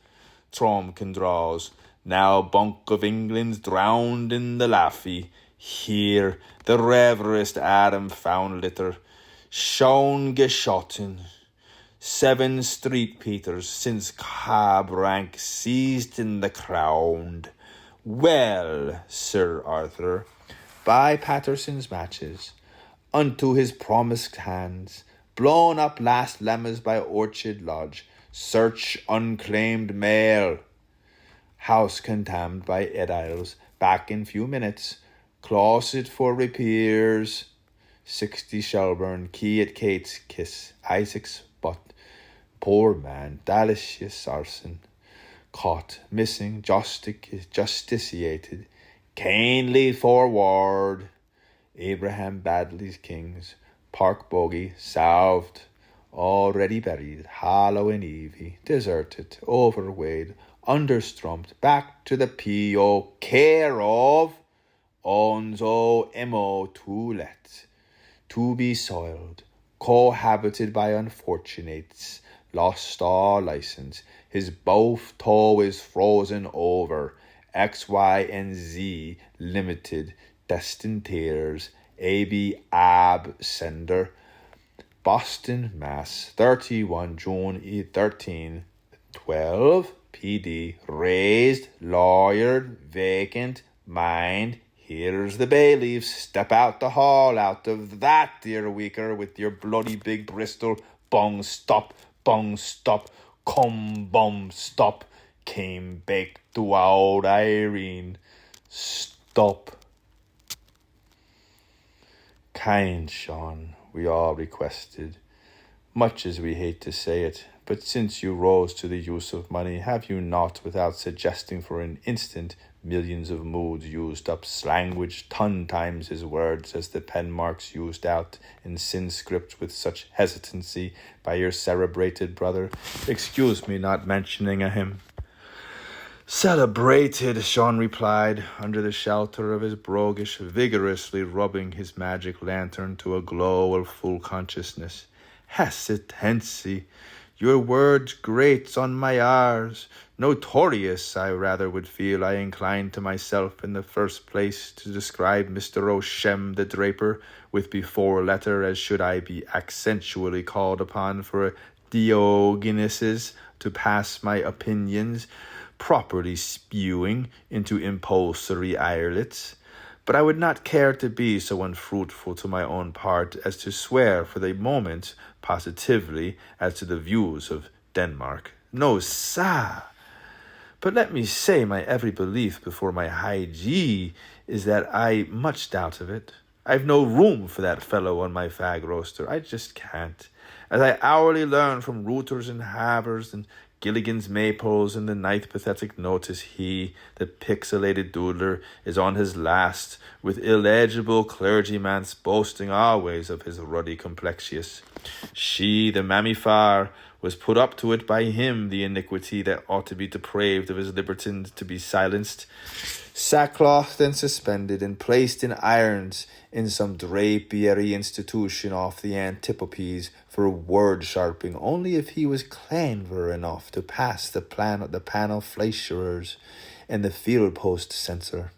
Tromkin draws, now Bunk of England's drowned in the Laffy, here the reverest Adam found litter, Shaun geschotten, 7 Street Peters, since cab rank seized in the crown. Well, Sir Arthur, by Patterson's matches, unto his promised hands, blown up last lemmas by Orchard Lodge, search unclaimed mail, house condemned by ediles, back in few minutes, closet for repairs, 60 Shelburne, key at Kate's kiss, Isaac's butt, poor man, delicious arson, caught, missing, justiciated, Canely forward, Abraham Badley's kings, Park Bogey, salved, already buried, Hallow and Evie, deserted, overweighed, understrumped, back to the P.O. care of Onzo M.O. to let, to be soiled, cohabited by unfortunates, lost all license, his both toe is frozen over, X, Y, and Z limited, destined tears, A.B. Ab Sender, Boston, Mass, 31 June 1312, P.D. raised, lawyered, vacant, mind, here's the bailiffs, step out the hall, out of that, dear weaker, with your bloody big Bristol, bung stop, come bum stop, came baked to old Irene, stop. Kind Shaun, we all requested, much as we hate to say it, but since you rose to the use of money, have you not, without suggesting for an instant, millions of moods used up language 10 times his words as the pen marks used out in sin script with such hesitancy by your celebrated brother? Excuse me not mentioning a him. Celebrated, Shaun replied, under the shelter of his broguish, vigorously rubbing his magic lantern to a glow of full consciousness. Hesitancy, your words grates on my ears. Notorious, I rather would feel I inclined to myself in the first place to describe Mr. O'Shem the draper, with before letter as should I be accentually called upon for Diogenesis to pass my opinions, properly spewing into impulsory irelets. but I would not care to be so unfruitful to my own part as to swear for the moment positively as to the views of Denmark. No, sir. But let me say my every belief before my high G is that I much doubt of it. I've no room for that fellow on my fag roaster. I just can't. As I hourly learn from rooters and havers and Gilligan's maypoles in the ninth pathetic notice, he, the pixelated doodler, is on his last, with illegible clergyman's boasting always of his ruddy complexious. She, the mammifar, was put up to it by him, the iniquity that ought to be depraved of his libertine to be silenced, sackclothed and suspended, and placed in irons in some drapery institution off the Antipopes for word sharping, only if he was clever enough to pass the panel fleischerers and the field post censor.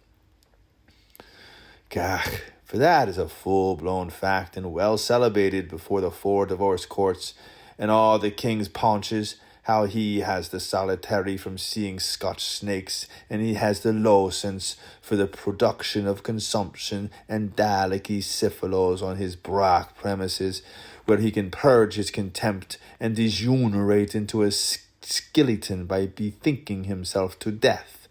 Gach, for that is a full-blown fact and well celebrated before the 4 divorce courts and all the king's paunches, how he has the solitary from seeing Scotch snakes, and he has the licence for the production of consumption and dalicky syphilos on his brack premises, where he can purge his contempt and degenerate into a skeleton by bethinking himself to death.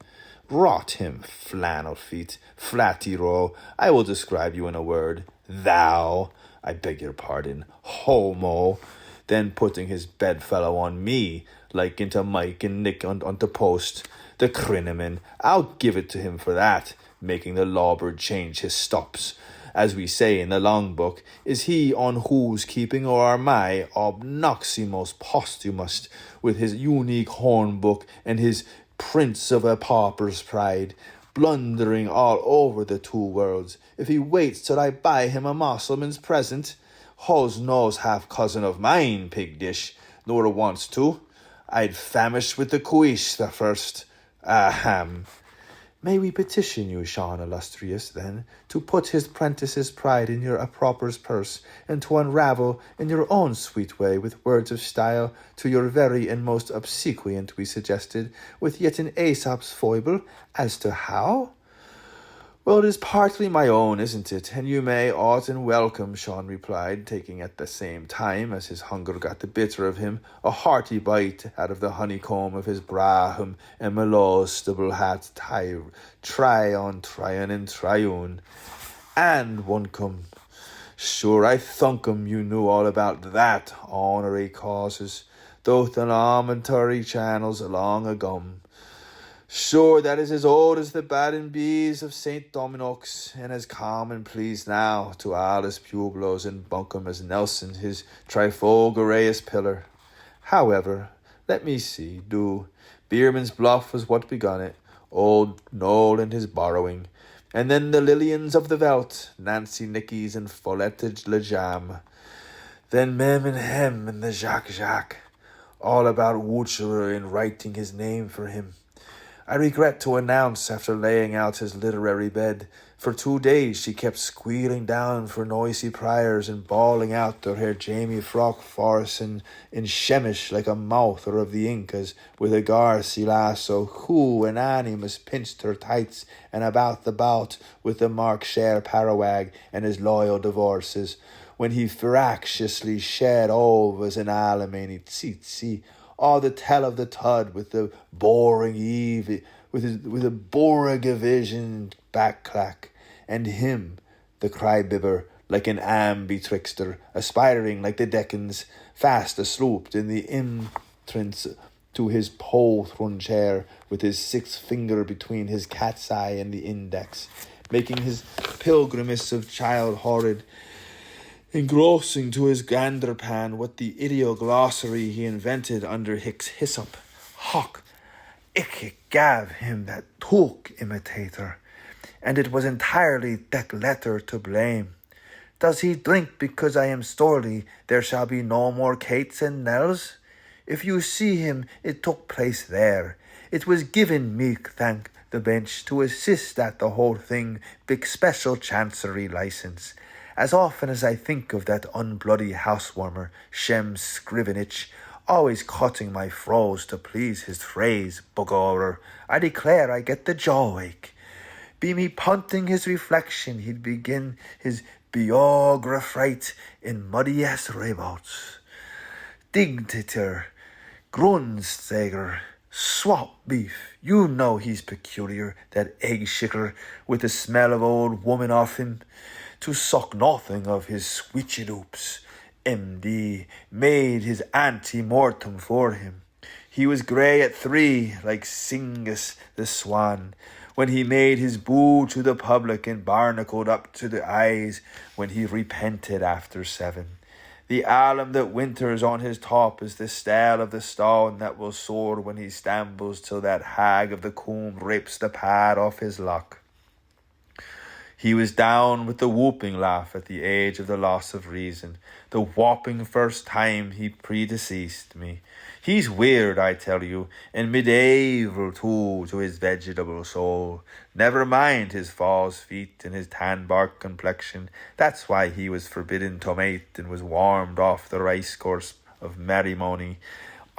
Rot him, flannel feet, flatty row. I will describe you in a word. Thou, I beg your pardon, homo. Then putting his bedfellow on me, like into Mike and Nick on the post. The crinoman, I'll give it to him for that, making the lawbird change his stops. As we say in the long book, is he on whose keeping or are my obnoximos posthumous, with his unique horn book and his prince of a pauper's pride, blundering all over the 2 worlds, if he waits till I buy him a Mosselman's present? Hos knows half cousin of mine, pig dish, nor wants to. I'd famish with the cuish the first. Ahem. May we petition you, Shaun illustrious, then, to put his prentice's pride in your approper's purse, and to unravel, in your own sweet way, with words of style, to your very and most obsequient, we suggested, with yet an Aesop's foible, as to how? Well, it is partly my own, isn't it? And you may ought and welcome, Shaun replied, taking at the same time, as his hunger got the better of him, a hearty bite out of the honeycomb of his braham and stubble hat, tryon and triune. And onecombe. Sure, I thunkum you knew all about that, honorary causes, doth an armentary channels along a gum. Sure, that is as old as the baden bees of St. Dominox, and as calm and pleased now to Alice Pueblos and Bunkum as Nelson his Trifolgareus pillar. However, let me see, do. Bierman's bluff was what begun it, old Noel and his borrowing, and then the Lillians of the Veldt, Nancy Nickies and Follette Le Jam, then Mem and Hem and the Jacques, all about Woocherer in writing his name for him. I regret to announce, after laying out his literary bed, for 2 days she kept squealing down for noisy priors and bawling out to her Jamie Frock farce in Shemish like a mouther of the Incas with a Garci lasso, who an animus pinched her tights and about the bout with the Mark Share Parawag and his loyal divorces, when he ferociously shed overs and alimony tsitsi, all the tell of the tud with the boring eve, with a borogavision backclack, and him, the crybibber, like an betwixter, aspiring like the Decans, fast asloop in the entrance to his pole-throne chair, with his 6th finger between his cat's eye and the index, making his pilgrimage of child horrid, engrossing to his ganderpan what the idioglossary he invented under Hick's hyssop. Hock, ich gave him that took imitator, and it was entirely that letter to blame. Does he drink because I am sorely there shall be no more Kates and Nels? If you see him, it took place there. It was given me, thank the bench, to assist at the whole thing, big special chancery license. As often as I think of that unbloody housewarmer, Shem Scrivenich, always cutting my froze to please his phrase, bugorer, I declare I get the jaw ache. Be me punting his reflection, he'd begin his biography in muddy-ass rabouts. Dictator, Grunsteiger, swap beef. You know he's peculiar, that egg shicker with the smell of old woman off him. To suck nothing of his switchy loops. MD made his ante-mortem for him. He was grey at 3, like Singus the swan, when he made his boo to the public and barnacled up to the eyes when he repented after 7. The alum that winters on his top is the style of the stone that will soar when he stambles till that hag of the comb rips the pad off his lock. He was down with the whooping laugh at the age of the loss of reason, the whopping first time he predeceased me. He's weird, I tell you, and medieval too to his vegetable soul. Never mind his false feet and his tan bark complexion. That's why he was forbidden to mate and was warmed off the race course of matrimony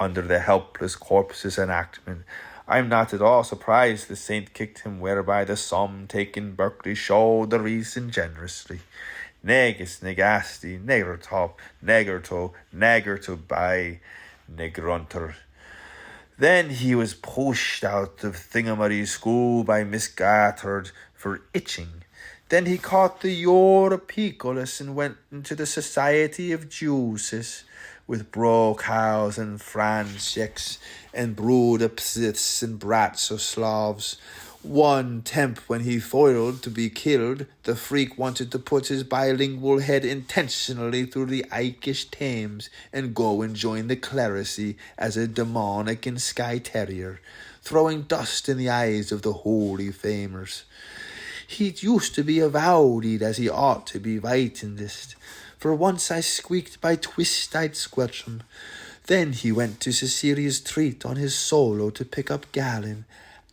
under the helpless corpse's enactment. I'm not at all surprised the saint kicked him, whereby the sum taken Berkeley showed the reason generously. Negus, negasti, negertop, negerto, negerto by negrunter. Then he was pushed out of Thingamary school by Miss Gathard for itching. Then he caught the Europeculus and went into the Society of Juices with Brockhaus and Franscheks and Brudapsiths and Bratsoslavs. One temp when he foiled to be killed, the freak wanted to put his bilingual head intentionally through the Irish Thames and go and join the clerisy as a demonic and sky terrier, throwing dust in the eyes of the holy famers. He used to be avowed as he ought to be vitandist, for once I squeaked by twist-eyed squelchum. Then he went to Cecilia's treat on his solo to pick up Gallon,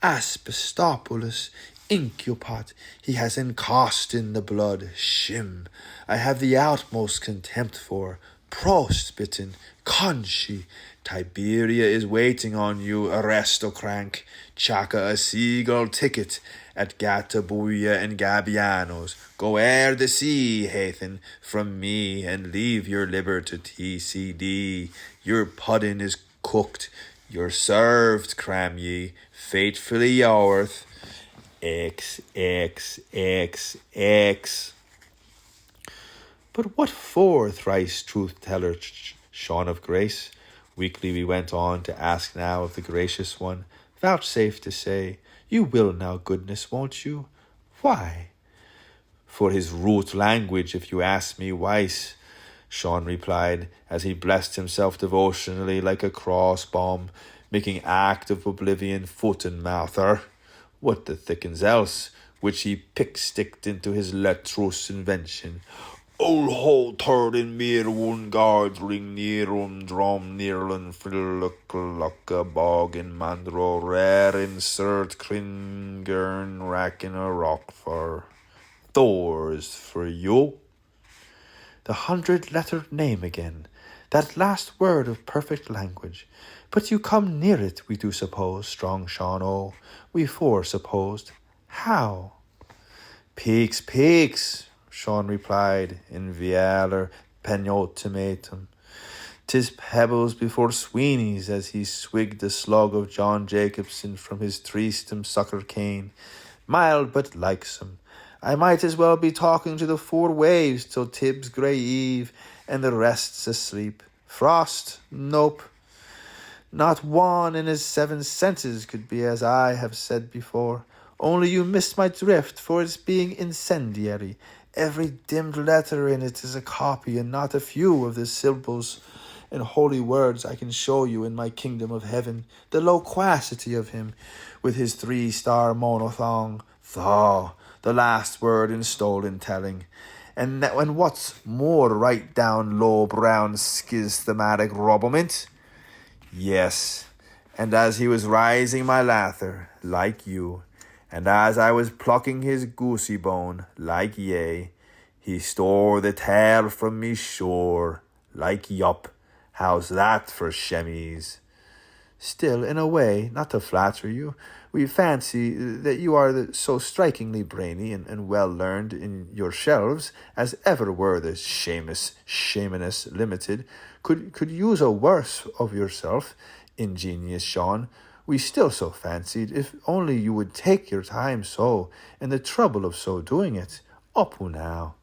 Aspistopulus, Incupot. He has encost in the blood, Shem. I have the utmost contempt for. Prostbitten, Conchi. Tiberia is waiting on you, aristocrank. Chaka a seagull ticket at Gatabuya and Gabiano's. Go ere the sea, Hathan, from me, and leave your liver to TCD. Your pudding is cooked, you're served, cram ye, faithfully yours. X. But what for, thrice truth-teller Shaun of Grace? Weakly we went on to ask now of the gracious one. Vouchsafe to say, you will now, goodness, won't you? Why? For his root language, if you ask me wise, Shaun replied, as he blessed himself devotionally like a cross-bomb, making act of oblivion foot and mouther. What the thickens else, which he pick-sticked into his letrous invention. Ol ho third in mere one guard ring near drum nearland fillucka bog in mandro rare insert kringern rack in a rock for Thor's for you. The 100-lettered name again, that last word of perfect language. But you come near it, we do suppose, strong Shaun O. We supposed. How? Peaks, Shaun replied, in vialer penultimatum. 'Tis pebbles before Sweeney's, as he swigged the slug of John Jacobson from his threestem sucker cane. Mild but likesome. I might as well be talking to the 4 waves till Tibbs grey eve and the rest's asleep. Frost? Nope. Not one in his 7 senses could be as I have said before. Only you missed my drift for its being incendiary. Every dimmed letter in it is a copy, and not a few of the syllables and holy words I can show you in my kingdom of heaven. The loquacity of him, with his 3-star monothong, thaw, the last word in stolen telling. And what's more, right down low brown schismatic rubberment. Yes, and as he was rising my lather, like you, and as I was plucking his goosey bone, like ye, he stole the tail from me shore, like yup. How's that for shemmies? Still, in a way, not to flatter you, we fancy that you are so strikingly brainy and well-learned in your shelves as ever were the Shamaness Limited, could use a worse of yourself, ingenious Shaun. We still so fancied, if only you would take your time so, and the trouble of so doing it. Upu now.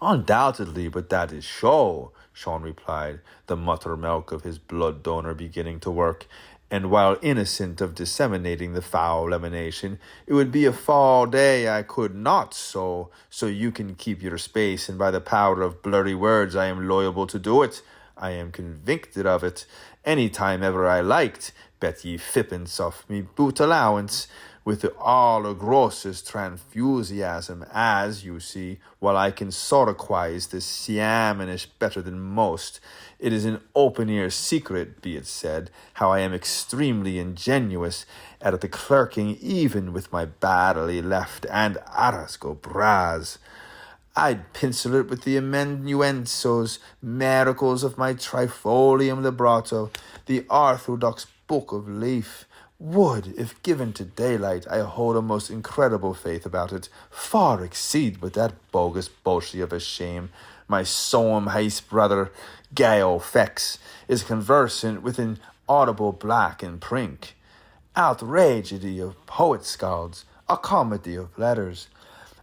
Undoubtedly, but that is so, Shaun replied, the buttermilk of his blood donor beginning to work, and while innocent of disseminating the foul emanation, it would be a foul day I could not so you can keep your space, and by the power of blurry words I am liable to do it. I am convicted of it, any time ever I liked, bet ye fippence of me boot allowance, with all the grossest transfusiasm, as you see, while I can soliloquize the Siamanish better than most. It is an open-ear secret, be it said, how I am extremely ingenuous at the clerking even with my badly left and arasco bras. I'd pencil it with the amanuensos, miracles of my trifolium libretto, the orthodox book of Leaf. Would, if given to daylight, I hold a most incredible faith about it, far exceed what that bogus bullshit of a shame, my solemn haste brother, Gale Fex, is conversant with an audible black and prink. Outragedy of poet-scalds, a comedy of letters.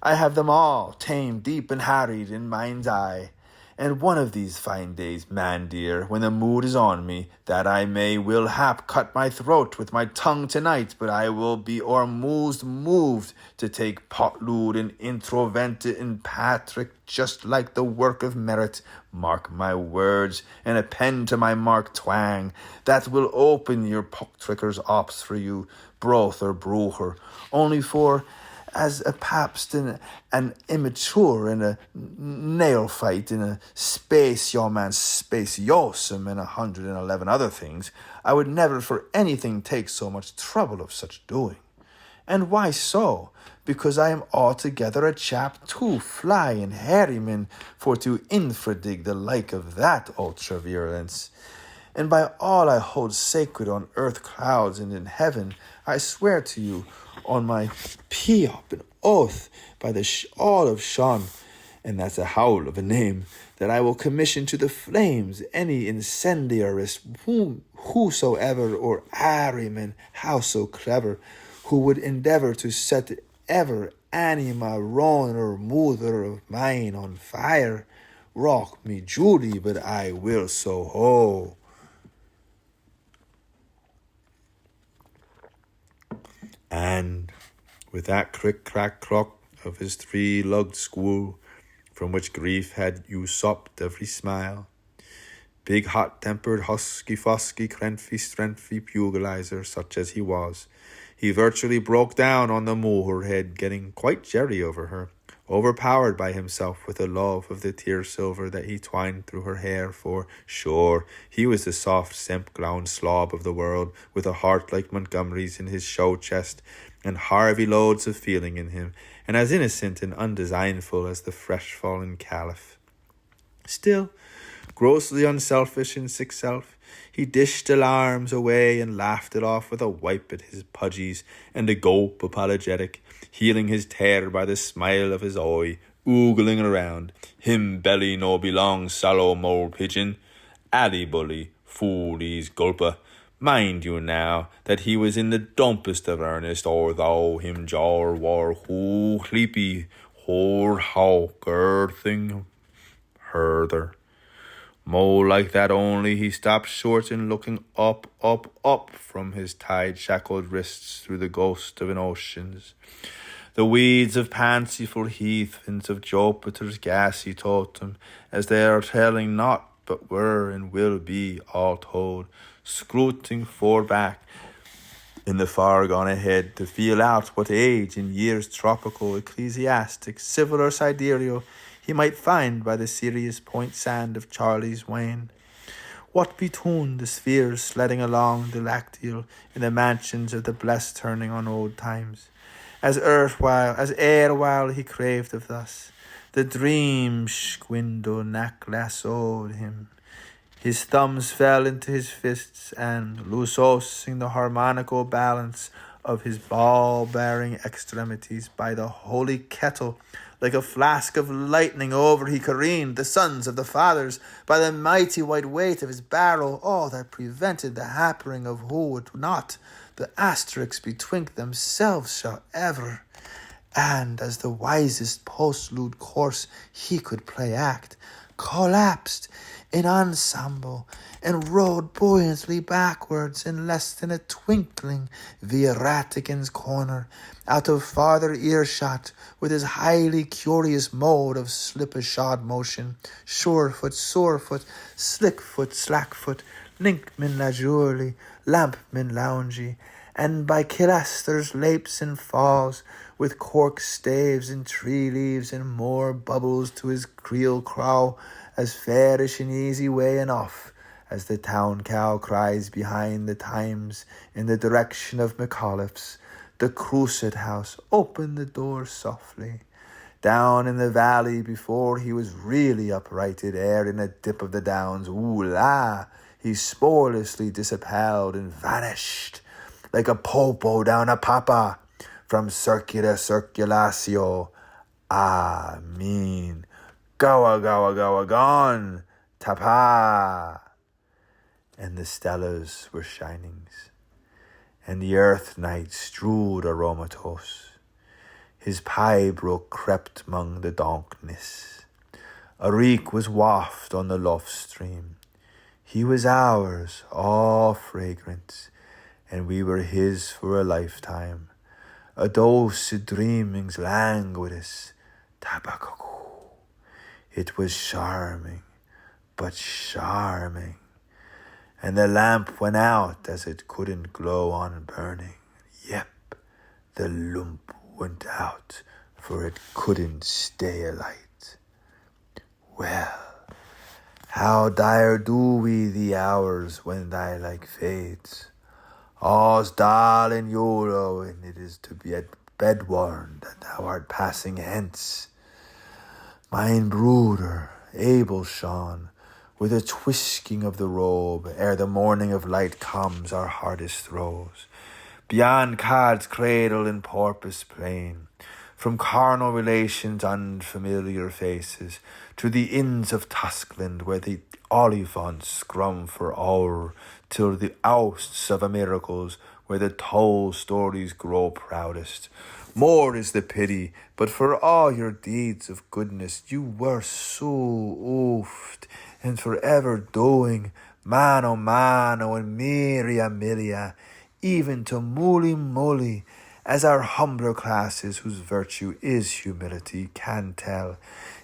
I have them all tamed deep and harried in mind's eye. And one of these fine days, man dear, when the mood is on me, that I will hap cut my throat with my tongue tonight, but I will be moved to take potlude and introvent in Patrick, just like the work of merit, mark my words, and a pen to my mark twang, that will open your puck-trickers ops for you, broth or brucher, only for as a papst and an immature and a nail fight in a space spaciosum and 111 other things, I would never for anything take so much trouble of such doing. And why so? Because I am altogether a chap too fly and harryman for to infradig the like of that ultra-virulence. And by all I hold sacred on earth clouds and in heaven, I swear to you, on my Peop and oath, by the all of Shaun, and that's a howl of a name, that I will commission to the flames any incendiarist whosoever or Ariman, how so clever, who would endeavour to set ever anima ron or mother of mine on fire. Rock me Judy, but I will so ho. And with that crick-crack-crock of his three-lugged school, from which grief had usurped every smile, big hot-tempered, husky-fusky, crenfy-strengthy pugilizer, such as he was, he virtually broke down on the moor-head, getting quite jerry over her, overpowered by himself with the love of the tear-silver that he twined through her hair, for, sure, he was the soft, semp-glown slob of the world, with a heart like Montgomery's in his show-chest, and Harvey loads of feeling in him, and as innocent and undesignful as the fresh-fallen caliph. Still, grossly unselfish in sick self, he dished alarms away and laughed it off with a wipe at his pudgies and a gulp apologetic, healing his tear by the smile of his eye, oogling around, him belly no belong sallow mole pigeon, alley bully, fool he's gulpa. Mind you now, that he was in the dumpest of earnest, or thou him jar war who sleepy, hor hawker thing, herther. More like that only he stopped short and looking up from his tide-shackled wrists through the ghost of an oceans. The weeds of Pansiful Heath and of Jupiter's gassy totem, as they are telling not but were and will be all told, scruting fore back in the far gone ahead to feel out what age in years tropical, ecclesiastic, civil or sidereal he might find by the serious point sand of Charlie's Wain. What between the spheres sledding along the lacteal in the mansions of the blessed turning on old times, as erewhile he craved of thus, the dream squindle nack lassoed him. His thumbs fell into his fists, and loosing the harmonical balance of his ball-bearing extremities by the holy kettle, like a flask of lightning over he careened the sons of the fathers by the mighty white weight of his barrel, all that prevented the hampering of who would not the asterisks betwink themselves shall ever. And as the wisest postlude course he could play act, collapsed in ensemble and rode buoyantly backwards in less than a twinkling via Ratigan's corner, out of farther earshot, with his highly curious mode of slip-a-shod motion, sure-foot, sore-foot, slick-foot, slack-foot, linkman lazurely, lampman loungy, and by Kilasters lapes and falls, with cork staves and tree leaves and more bubbles to his creel crow, as fairish and easy way enough as the town cow cries behind the Times in the direction of McAuliffe's. The Cruset House opened the door softly. Down in the valley before he was really uprighted ere in a dip of the downs, ooh-la, he sporelessly disappeared and vanished, like a popo down a papa, from circula circulatio. Ah, mean. Goa, goa, goa, gone, tapa. And the stellars were shinings, and the earth night strewed aromatos. His pie-brook crept among the donkness. A reek was waft on the loft stream. He was ours, all fragrance, and we were his for a lifetime. A dose of dreamings languidus, tabacacu. It was charming, but charming. And the lamp went out as it couldn't glow on burning. Yep, the lump went out, for it couldn't stay alight. Well, how dire do we the hours when thy like fades? All's dull in Euro, and it is to be at bedwarned that thou art passing hence. Mine brooder, able Shaun, with a twisking of the robe, ere the morning of light comes our hardest throes. Beyond Cad's cradle in Porpoise Plain, from carnal relations unfamiliar faces, to the inns of Tuskland where the olifants scrum for hour, till the ousts of a miracles where the told stories grow proudest. More is the pity, but for all your deeds of goodness, you were so oft and forever doing, mano mano and miria milia, even to muli muli, as our humbler classes, whose virtue is humility, can tell.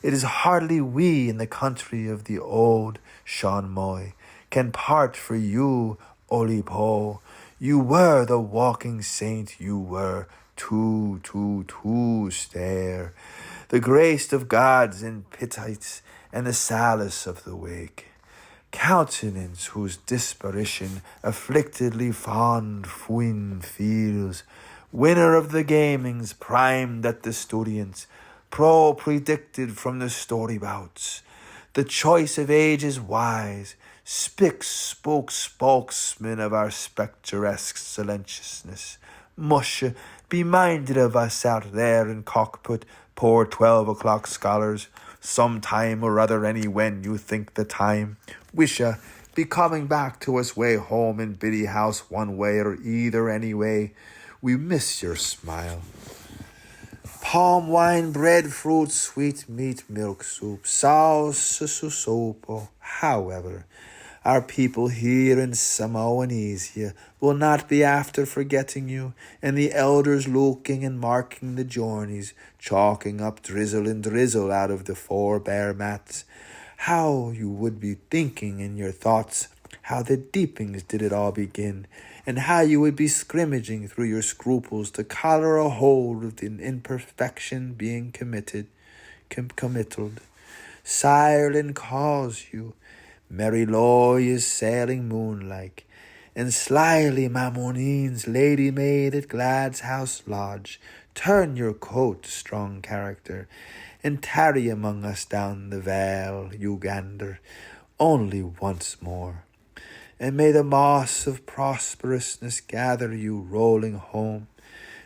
It is hardly we in the country of the old Sean Moy can part for you, Olipo. You were the walking saint, you were too stare, the grace of gods in Pittites and the solace of the wake. Countenance whose disparition afflictedly fond Fuin feels, winner of the gamings, primed at the studiants, predicted from the story bouts, the choice of ages wise, spoke spokesman of our spectresque silentiousness. Mush, be minded of us out there in cockpit, poor 12 o'clock scholars, some time or other any when you think the time. Wisha, be coming back to us way home in Biddy House one way or either any way. We miss your smile. Palm wine, bread, fruit, sweet meat, milk soup, sauce, sopo. However, our people here in Samoanesia will not be after forgetting you, and the elders looking and marking the journeys, chalking up drizzle and drizzle out of the 4 bare mats. How you would be thinking in your thoughts, how the deepings did it all begin, and how you would be scrimmaging through your scruples to collar a hold of the imperfection being committed. Sireland calls you, merry Loy is sailing moonlike, and slyly Mammonine's lady maid at Glad's house lodge. Turn your coat, strong character, and tarry among us down the vale, Ugander. only once more. And may the moss of prosperousness gather you rolling home.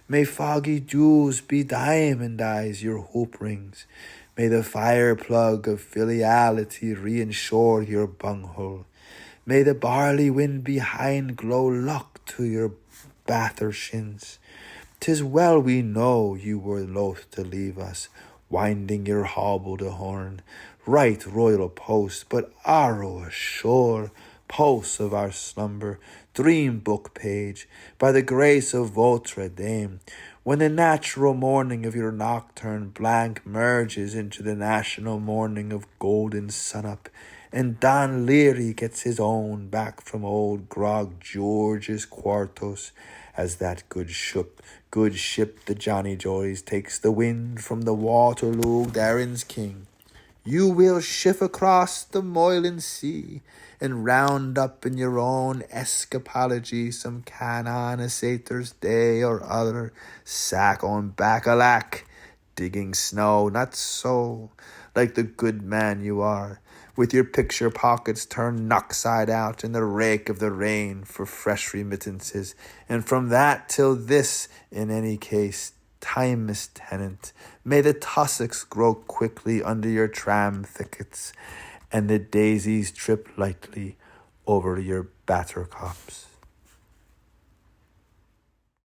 May foggy dews bediamondize your hoop rings. May the fire plug of filiality reinsure your bunghole. May the barley wind behind glow luck to your bather shins. 'Tis well we know you were loath to leave us, winding your hobble to horn. Right royal post, but arrow ashore, pulse of our slumber, dream book page, by the grace of votre dame, when the natural mourning of your nocturne blank merges into the national mourning of golden sunup, and Don Leary gets his own back from old Grog George's quartos, as that good ship the Johnny Joys takes the wind from the Waterloo Darren's king. You will shift across the moiling sea, and round up in your own escapology some canonisator's day or other, sack on back alack, digging snow, not so, like the good man you are, with your picture pockets turned knock-side out in the rake of the rain for fresh remittances, and from that till this, in any case, timeless tenant, may the tussocks grow quickly under your tram thickets, and the daisies trip lightly over your battercops.